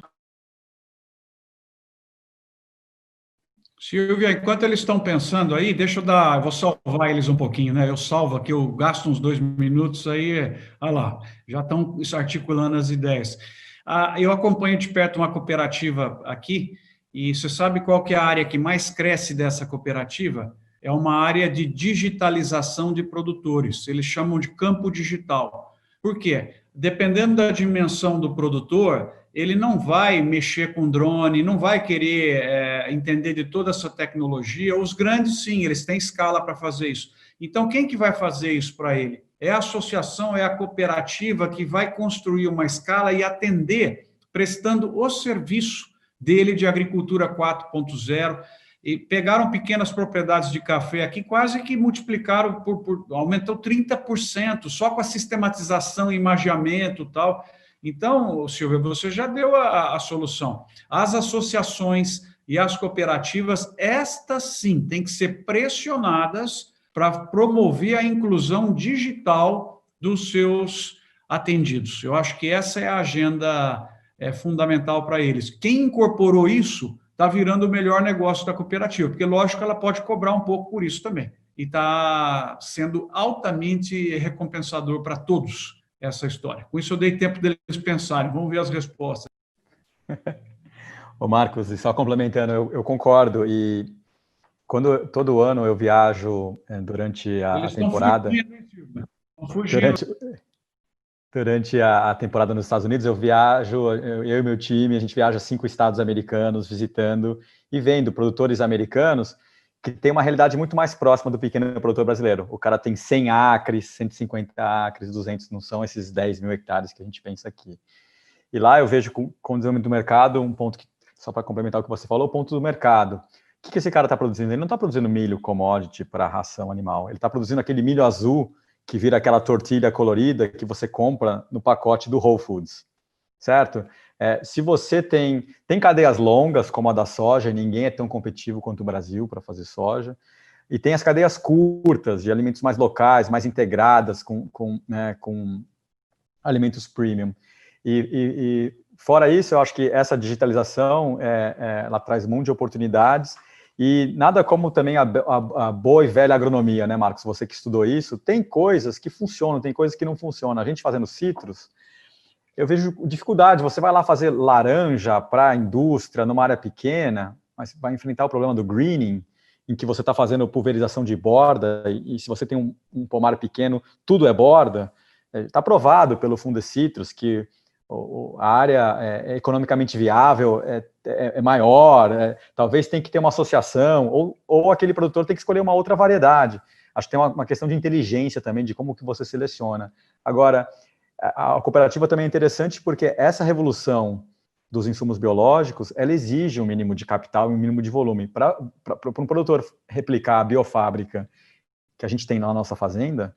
Speaker 5: Silvia, enquanto eles estão pensando aí, eu vou salvar eles um pouquinho, né? Eu salvo aqui, eu gasto uns 2 minutos aí, olha lá, já estão articulando as ideias. Eu acompanho de perto uma cooperativa aqui, e você sabe qual que é a área que mais cresce dessa cooperativa? É uma área de digitalização de produtores, eles chamam de campo digital. Por quê? Dependendo da dimensão do produtor, ele não vai mexer com drone, não vai querer entender de toda essa tecnologia. Os grandes, sim, eles têm escala para fazer isso. Então, quem que vai fazer isso para ele? É a associação, é a cooperativa que vai construir uma escala e atender, prestando o serviço dele de agricultura 4.0, e pegaram pequenas propriedades de café aqui, quase que multiplicaram, aumentou 30%, só com a sistematização e imageamento e tal. Então, Silvia, você já deu a solução. As associações e as cooperativas, estas sim, têm que ser pressionadas para promover a inclusão digital dos seus atendidos. Eu acho que essa é a agenda fundamental para eles. Quem incorporou isso está virando o melhor negócio da cooperativa, porque, lógico, ela pode cobrar um pouco por isso também. E está sendo altamente recompensador para todos essa história. Com isso, eu dei tempo deles pensarem. Vamos ver as respostas.
Speaker 2: Ô Marcos, e só complementando, eu concordo. E todo ano eu viajo durante a temporada. Durante a temporada nos Estados Unidos, eu viajo, eu e meu time, a gente viaja 5 estados americanos visitando e vendo produtores americanos que tem uma realidade muito mais próxima do pequeno produtor brasileiro. O cara tem 100 acres, 150 acres, 200, não são esses 10 mil hectares que a gente pensa aqui. E lá eu vejo com o desenvolvimento do mercado, um ponto que, só para complementar o que você falou, o ponto do mercado. O que esse cara está produzindo? Ele não está produzindo milho commodity para ração animal, ele está produzindo aquele milho azul que vira aquela tortilha colorida que você compra no pacote do Whole Foods, certo? Se você tem cadeias longas, como a da soja, ninguém é tão competitivo quanto o Brasil para fazer soja, e tem as cadeias curtas, de alimentos mais locais, mais integradas, com alimentos premium. E fora isso, eu acho que essa digitalização, ela traz um monte de oportunidades, e nada como também a boa e velha agronomia, né, Marcos? Você que estudou isso, tem coisas que funcionam, tem coisas que não funcionam. A gente fazendo citros, eu vejo dificuldade. Você vai lá fazer laranja para a indústria numa área pequena, mas vai enfrentar o problema do greening, em que você está fazendo pulverização de borda, e se você tem um pomar pequeno, tudo é borda. Está provado pelo Fundecitrus que a área economicamente viável é maior, talvez tenha que ter uma associação, ou aquele produtor tem que escolher uma outra variedade. Acho que tem uma questão de inteligência também, de como que você seleciona. Agora, a cooperativa também é interessante porque essa revolução dos insumos biológicos, ela exige um mínimo de capital e um mínimo de volume. Para um produtor replicar a biofábrica que a gente tem na nossa fazenda,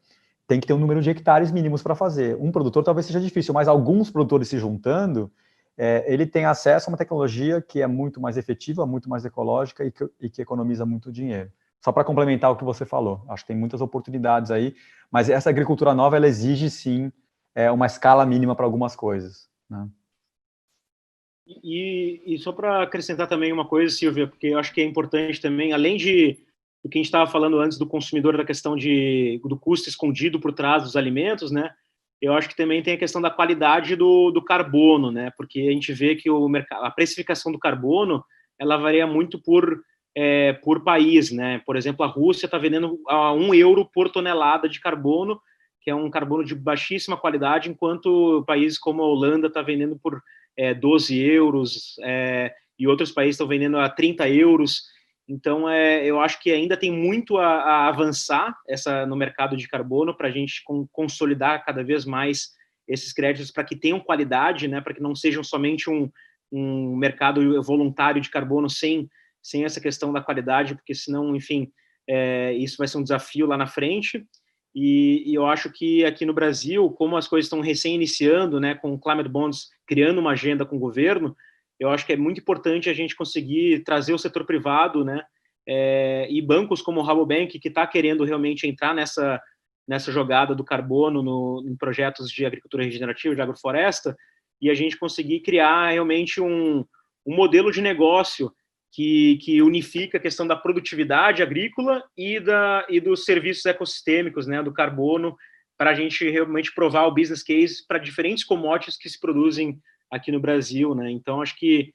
Speaker 2: tem que ter um número de hectares mínimos para fazer. Um produtor talvez seja difícil, mas alguns produtores se juntando, ele tem acesso a uma tecnologia que é muito mais efetiva, muito mais ecológica e que economiza muito dinheiro. Só para complementar o que você falou, acho que tem muitas oportunidades aí, mas essa agricultura nova, ela exige, sim, uma escala mínima para algumas coisas, né?
Speaker 3: E só para acrescentar também uma coisa, Silvia, porque eu acho que é importante também, além do que a gente estava falando antes do consumidor, da questão do custo escondido por trás dos alimentos, né? Eu acho que também tem a questão da qualidade do carbono, né? Porque a gente vê que a precificação do carbono, ela varia muito por país, né? Por exemplo, a Rússia está vendendo a €1 por tonelada de carbono, que é um carbono de baixíssima qualidade, enquanto países como a Holanda está vendendo por €12, e outros países estão vendendo a €30. Então, eu acho que ainda tem muito a avançar no mercado de carbono para a gente consolidar cada vez mais esses créditos para que tenham qualidade, né? Para que não sejam somente um mercado voluntário de carbono sem essa questão da qualidade, porque senão, enfim, isso vai ser um desafio lá na frente. E eu acho que aqui no Brasil, como as coisas estão recém-iniciando, né, com o Climate Bonds criando uma agenda com o governo, eu acho que é muito importante a gente conseguir trazer o setor privado, né, e bancos como o Rabobank, que está querendo realmente entrar nessa jogada do carbono em projetos de agricultura regenerativa, de agrofloresta, e a gente conseguir criar realmente um modelo de negócio que unifica a questão da produtividade agrícola e dos serviços ecossistêmicos, né, do carbono, para a gente realmente provar o business case para diferentes commodities que se produzem aqui no Brasil, né? Então, acho que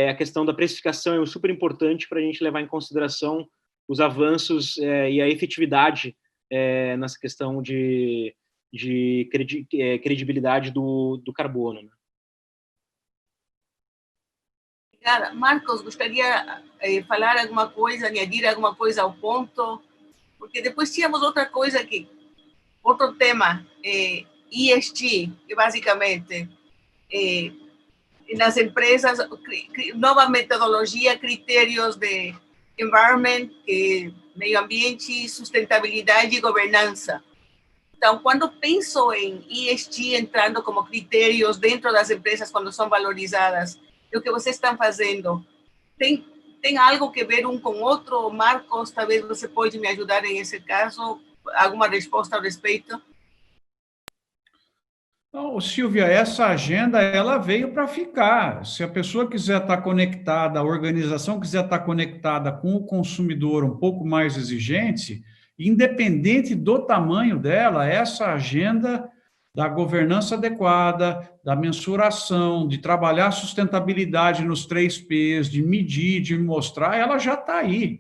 Speaker 3: a questão da precificação é super importante para a gente levar em consideração os avanços e a efetividade nessa questão de credibilidade do carbono, né?
Speaker 1: Marcos, gostaria de falar alguma coisa, añadir alguma coisa ao ponto, porque depois tínhamos outra coisa aqui, outro tema, ESG, que basicamente nas empresas, nova metodologia, critérios de environment, meio ambiente, sustentabilidade e governança. Então, quando penso em ESG entrando como critérios dentro das empresas quando são valorizadas, o que vocês estão fazendo tem algo que ver um com o outro? Marcos, talvez você pode me ajudar em esse caso? Alguma resposta ao respeito?
Speaker 5: Não, Silvia, essa agenda ela veio para ficar. Se a pessoa quiser estar conectada, a organização quiser estar conectada com o consumidor um pouco mais exigente, independente do tamanho dela, essa agenda da governança adequada, da mensuração, de trabalhar a sustentabilidade nos 3 P's, de medir, de mostrar, ela já está aí.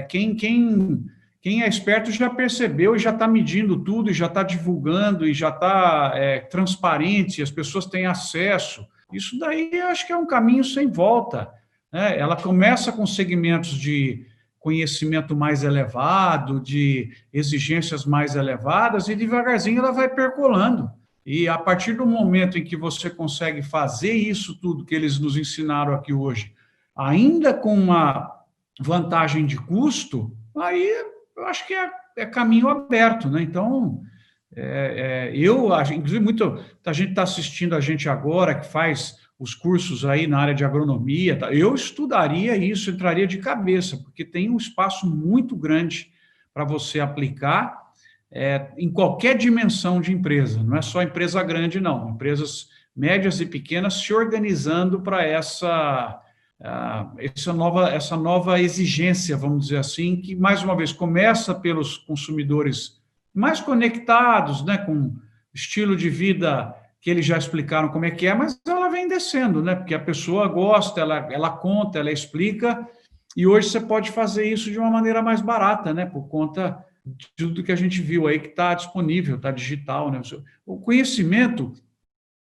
Speaker 5: Quem é esperto já percebeu e já está medindo tudo, e já está divulgando, e já está transparente, as pessoas têm acesso. Isso daí eu acho que é um caminho sem volta, né? Ela começa com segmentos de conhecimento mais elevado, de exigências mais elevadas, e devagarzinho ela vai percolando. E a partir do momento em que você consegue fazer isso tudo que eles nos ensinaram aqui hoje, ainda com uma vantagem de custo, aí eu acho que é caminho aberto, né? Então, inclusive, muita gente está assistindo a gente agora, que faz os cursos aí na área de agronomia, tá? Eu estudaria isso, entraria de cabeça, porque tem um espaço muito grande para você aplicar em qualquer dimensão de empresa, não é só empresa grande, não, empresas médias e pequenas se organizando para essa nova exigência, vamos dizer assim, que, mais uma vez, começa pelos consumidores mais conectados, né, com estilo de vida que eles já explicaram como é que é, mas ela vem descendo, né, porque a pessoa gosta, ela conta, ela explica, e hoje você pode fazer isso de uma maneira mais barata, né, por conta de tudo que a gente viu aí que está disponível, está digital, né, o conhecimento.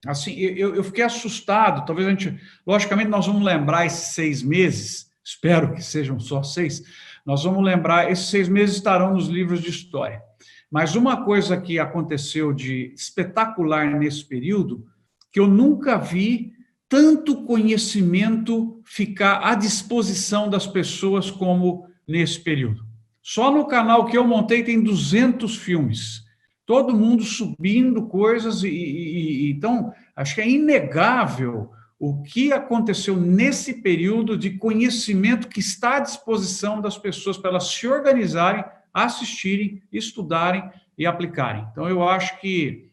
Speaker 5: Assim, eu fiquei assustado, talvez a gente, logicamente nós vamos lembrar esses 6 meses, espero que sejam só 6, nós vamos lembrar, esses 6 meses estarão nos livros de história, mas uma coisa que aconteceu de espetacular nesse período, que eu nunca vi tanto conhecimento ficar à disposição das pessoas como nesse período. Só no canal que eu montei tem 200 filmes. Todo mundo subindo coisas então, acho que é inegável o que aconteceu nesse período de conhecimento que está à disposição das pessoas para elas se organizarem, assistirem, estudarem e aplicarem. Então, eu acho que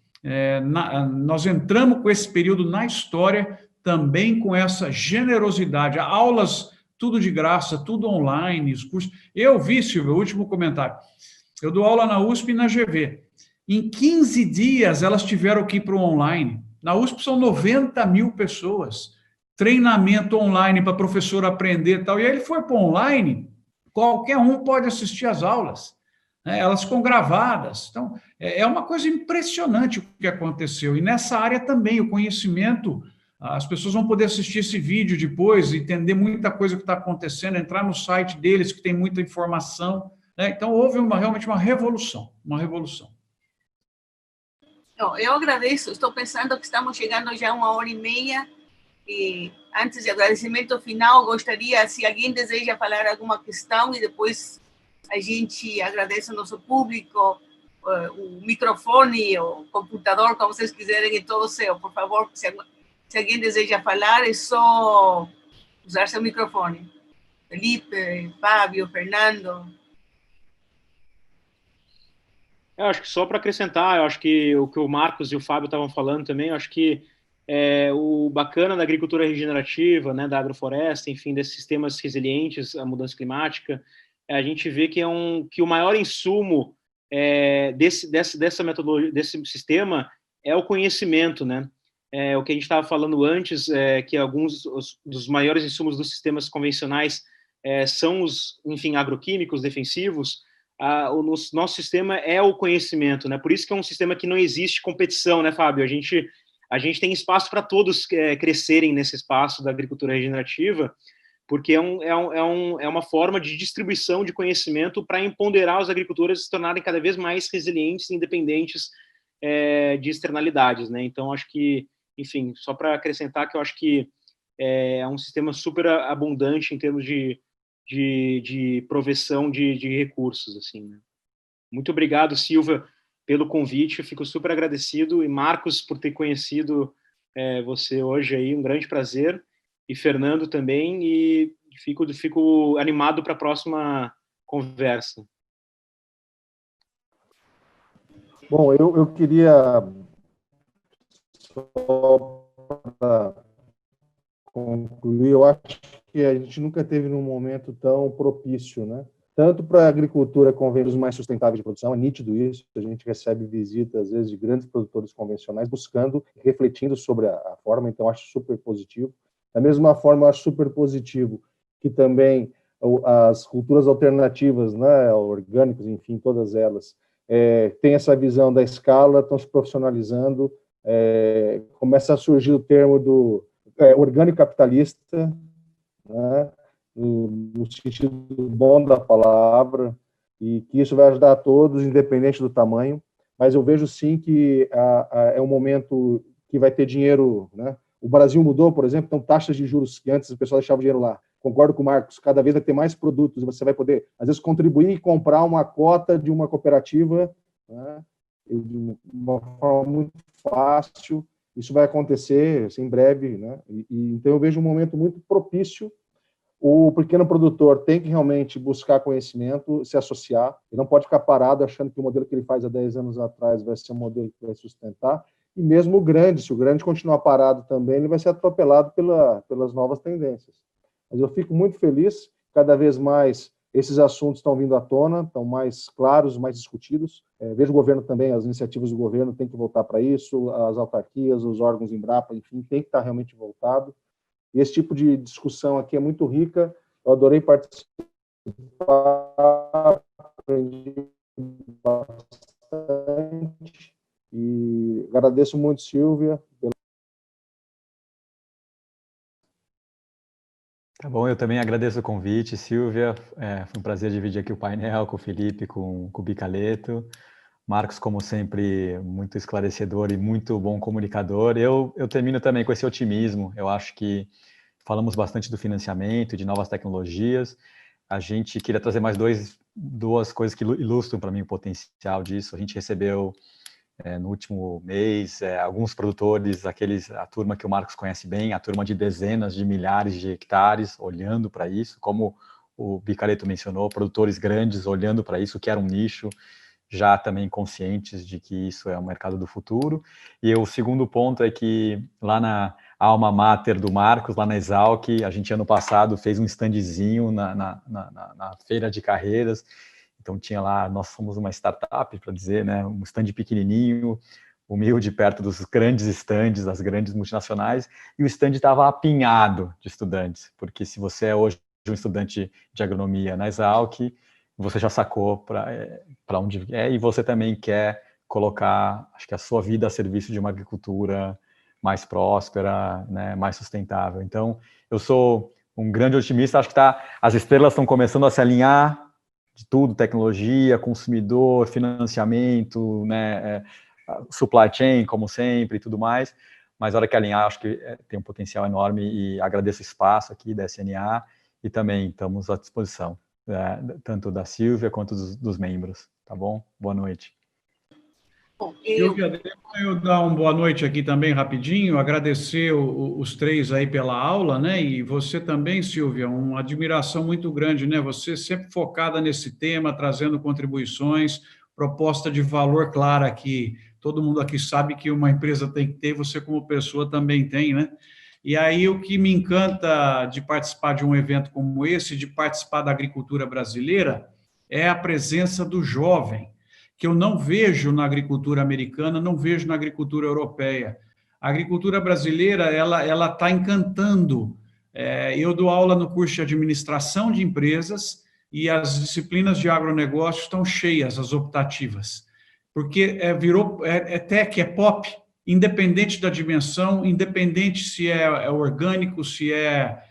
Speaker 5: nós entramos com esse período na história também com essa generosidade. Aulas, tudo de graça, tudo online, os cursos. Eu vi, Silvio, o último comentário. Eu dou aula na USP e na GV. Em 15 dias, elas tiveram que ir para o online. Na USP são 90 mil pessoas. Treinamento online para professor aprender e tal. E aí ele foi para o online, qualquer um pode assistir às aulas. Né? Elas ficam gravadas. Então, é uma coisa impressionante o que aconteceu. E nessa área também, o conhecimento, as pessoas vão poder assistir esse vídeo depois, entender muita coisa que está acontecendo, entrar no site deles, que tem muita informação. Né? Então, houve realmente uma revolução, uma revolução.
Speaker 1: Eu agradeço, estou pensando que estamos chegando já a 1h30, e antes de agradecimento final, gostaria, se alguém deseja falar alguma questão, e depois a gente agradece ao nosso público, o microfone, o computador, como vocês quiserem, é todo seu. Por favor, se alguém deseja falar, é só usar seu microfone. Felipe, Fábio, Fernando...
Speaker 3: Eu acho que só para acrescentar, eu acho que o Marcos e o Fábio estavam falando também, eu acho que o bacana da agricultura regenerativa, né, da agrofloresta, enfim, desses sistemas resilientes à mudança climática, a gente vê que que o maior insumo dessa metodologia, desse sistema é o conhecimento, né? O que a gente estava falando antes, que alguns dos maiores insumos dos sistemas convencionais são enfim, agroquímicos defensivos. O nosso sistema é o conhecimento, né? Por isso que é um sistema que não existe competição, né, Fábio? A gente tem espaço para todos crescerem nesse espaço da agricultura regenerativa, porque é uma forma de distribuição de conhecimento para empoderar os agricultores se tornarem cada vez mais resilientes e independentes de externalidades, né? Então, acho que, enfim, só para acrescentar que eu acho que é um sistema super abundante em termos de proveção de recursos, assim, né? Muito obrigado, Silvia, pelo convite, eu fico super agradecido, e Marcos, por ter conhecido você hoje aí, um grande prazer, e Fernando também, e fico animado para a próxima conversa.
Speaker 4: Bom, eu queria só para concluir, eu acho que a gente nunca teve num momento tão propício, né? Tanto para a agricultura com vendas mais sustentáveis de produção, é nítido isso, a gente recebe visitas, às vezes, de grandes produtores convencionais buscando, refletindo sobre a forma, então acho super positivo. Da mesma forma, eu acho super positivo que também as culturas alternativas, né, orgânicos, enfim, todas elas, têm essa visão da escala, estão se profissionalizando, começa a surgir o termo do orgânico capitalista, né, no sentido bom da palavra, e que isso vai ajudar a todos, independente do tamanho, mas eu vejo sim que é um momento que vai ter dinheiro, né? O Brasil mudou, por exemplo, então taxas de juros que antes o pessoal deixava o dinheiro lá. Concordo com o Marcos, cada vez vai ter mais produtos, e você vai poder, às vezes, contribuir e comprar uma cota de uma cooperativa, né, de uma forma muito fácil. Isso vai acontecer assim, em breve, né? Então eu vejo um momento muito propício. O pequeno produtor tem que realmente buscar conhecimento, se associar, ele não pode ficar parado achando que o modelo que ele faz há 10 anos atrás vai ser um modelo que vai sustentar, e mesmo o grande, se o grande continuar parado também, ele vai ser atropelado pelas novas tendências. Mas eu fico muito feliz, cada vez mais esses assuntos estão vindo à tona, estão mais claros, mais discutidos. Vejo o governo também, as iniciativas do governo têm que voltar para isso, as autarquias, os órgãos Embrapa, enfim, tem que estar realmente voltado. E esse tipo de discussão aqui é muito rica, eu adorei participar, aprendi bastante, e agradeço muito, Silvia.
Speaker 2: Tá bom, eu também agradeço o convite, Silvia, foi um prazer dividir aqui o painel com o Felipe, com o Bicaleto. Marcos, como sempre, muito esclarecedor e muito bom comunicador. Eu termino também com esse otimismo. Eu acho que falamos bastante do financiamento, de novas tecnologias. a gente queria trazer mais duas coisas que ilustram para mim o potencial disso. A gente recebeu no último mês alguns produtores, a turma que o Marcos conhece bem, a turma de dezenas de milhares de hectares, olhando para isso, como o Bicareto mencionou, produtores grandes olhando para isso, que era um nicho, já também conscientes de que isso é o mercado do futuro. E o segundo ponto é que lá na alma mater do Marcos, lá na Exalc, a gente ano passado fez um standzinho na feira de carreiras. Então tinha lá, nós somos uma startup, para dizer, né, um stand pequenininho, humilde, perto dos grandes stands, das grandes multinacionais, e o stand estava apinhado de estudantes, porque se você é hoje um estudante de agronomia na Exalc, você já sacou para onde é, e você também quer colocar, acho que a sua vida a serviço de uma agricultura mais próspera, né, mais sustentável. Então, eu sou um grande otimista, acho que as estrelas estão começando a se alinhar de tudo, tecnologia, consumidor, financiamento, né, supply chain, como sempre, e tudo mais, mas a hora que alinhar, acho que tem um potencial enorme, e agradeço o espaço aqui da SNA, e também estamos à disposição, tanto da Silvia quanto dos membros, tá bom? Boa noite.
Speaker 1: Bom,
Speaker 5: Silvia, deixa eu dar uma boa noite aqui também rapidinho, agradecer os três aí pela aula, né? E você também, Silvia, uma admiração muito grande, né? Você sempre focada nesse tema, trazendo contribuições, proposta de valor clara aqui. Todo mundo aqui sabe que uma empresa tem que ter, você como pessoa também tem, né? E aí o que me encanta de participar de um evento como esse, de participar da agricultura brasileira, é a presença do jovem, que eu não vejo na agricultura americana, não vejo na agricultura europeia. A agricultura brasileira, ela está encantando. Eu dou aula no curso de administração de empresas e as disciplinas de agronegócio estão cheias, as optativas, porque virou tech, é pop, independente da dimensão, independente se é orgânico, se é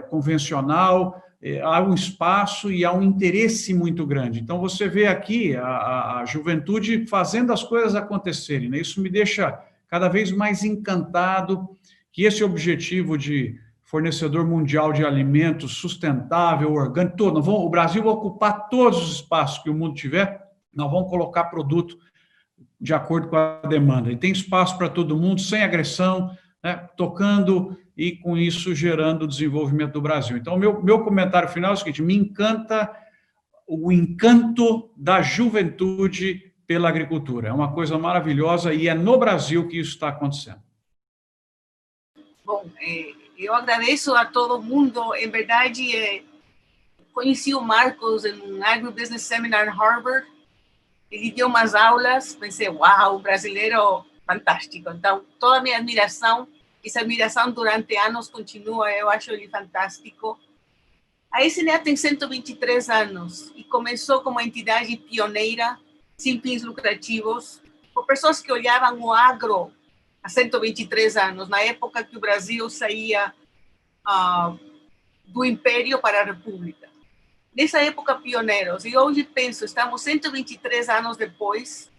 Speaker 5: convencional, há um espaço e há um interesse muito grande. Então, você vê aqui a juventude fazendo as coisas acontecerem, né? Isso me deixa cada vez mais encantado que esse objetivo de fornecedor mundial de alimentos sustentável, orgânico, todo, o Brasil vai ocupar todos os espaços que o mundo tiver, nós vamos colocar produto de acordo com a demanda. E tem espaço para todo mundo, sem agressão, né, tocando e, com isso, gerando o desenvolvimento do Brasil. Então, meu comentário final é o seguinte: me encanta o encanto da juventude pela agricultura. É uma coisa maravilhosa e é no Brasil que isso está acontecendo.
Speaker 1: Bom, eu agradeço a todo mundo. Em verdade, conheci o Marcos em um Agribusiness Seminar em Harvard. Ele deu umas aulas, pensei, uau, brasileiro fantástico. Então, toda a minha admiração, essa admiração durante anos continua, eu acho ele fantástico. A SNA tem 123 anos e começou como uma entidade pioneira, sem fins lucrativos, por pessoas que olhavam o agro há 123 anos, na época que o Brasil saía do Império para a República. Nessa época, pioneiros. E hoje penso, estamos 123 anos depois,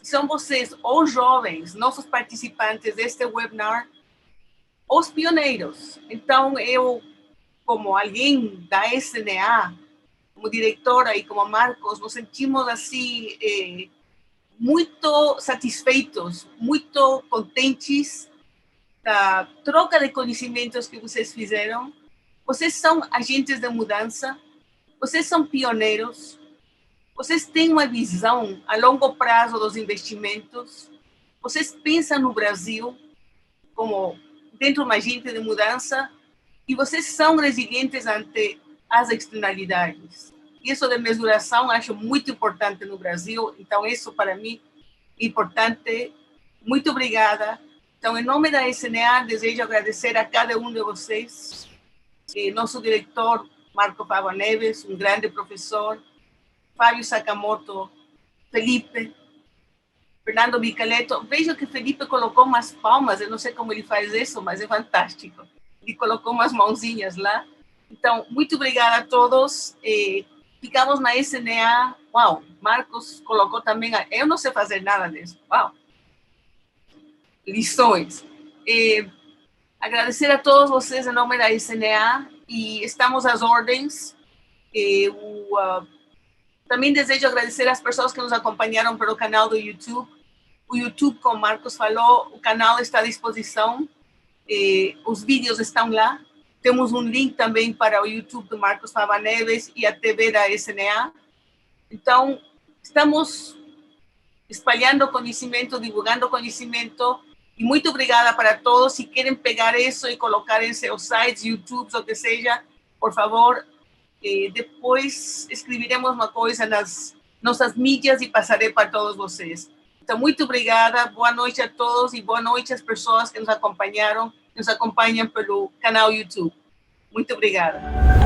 Speaker 1: são vocês, os jovens, nossos participantes deste webinar, os pioneiros. Então, eu, como alguém da SNA, como diretora e como Marcos, nos sentimos assim, muito satisfeitos, muito contentes da troca de conhecimentos que vocês fizeram. Vocês são agentes de mudança, vocês são pioneiros, vocês têm uma visão a longo prazo dos investimentos, vocês pensam no Brasil como dentro de uma agente de mudança e vocês são resilientes ante as externalidades. Isso de mesuração acho muito importante no Brasil, então isso para mim é importante. Muito obrigada. Então, em nome da SNA, desejo agradecer a cada um de vocês, nosso diretor, Marco Fábio Neves, um grande professor, Fábio Sakamoto, Felipe, Fernando Bicaletto. Vejo que Felipe colocou umas palmas, eu não sei como ele faz isso, mas é fantástico. Ele colocou umas mãozinhas lá. Então, muito obrigada a todos. Ficamos na SNA. Uau, Marcos colocou também. Eu não sei fazer nada disso. Uau. Lições. Agradecer a todos vocês em nome da SNA e estamos às ordens. Também desejo agradecer às pessoas que nos acompanharam pelo canal do YouTube. O YouTube, como o Marcos falou, o canal está à disposição. Os vídeos estão lá. Temos um link também para o YouTube do Marcos Fava Neves e a TV da SNA. Então, estamos espalhando conhecimento, divulgando conhecimento. E muito obrigada para todos. Se querem pegar isso e colocar em seus sites, YouTube, o que seja, por favor, depois escreveremos uma coisa nas nossas mídias e passarei para todos vocês. Então, muito obrigada. Boa noite a todos e boa noite às pessoas que nos acompanham pelo canal YouTube. Muito obrigada.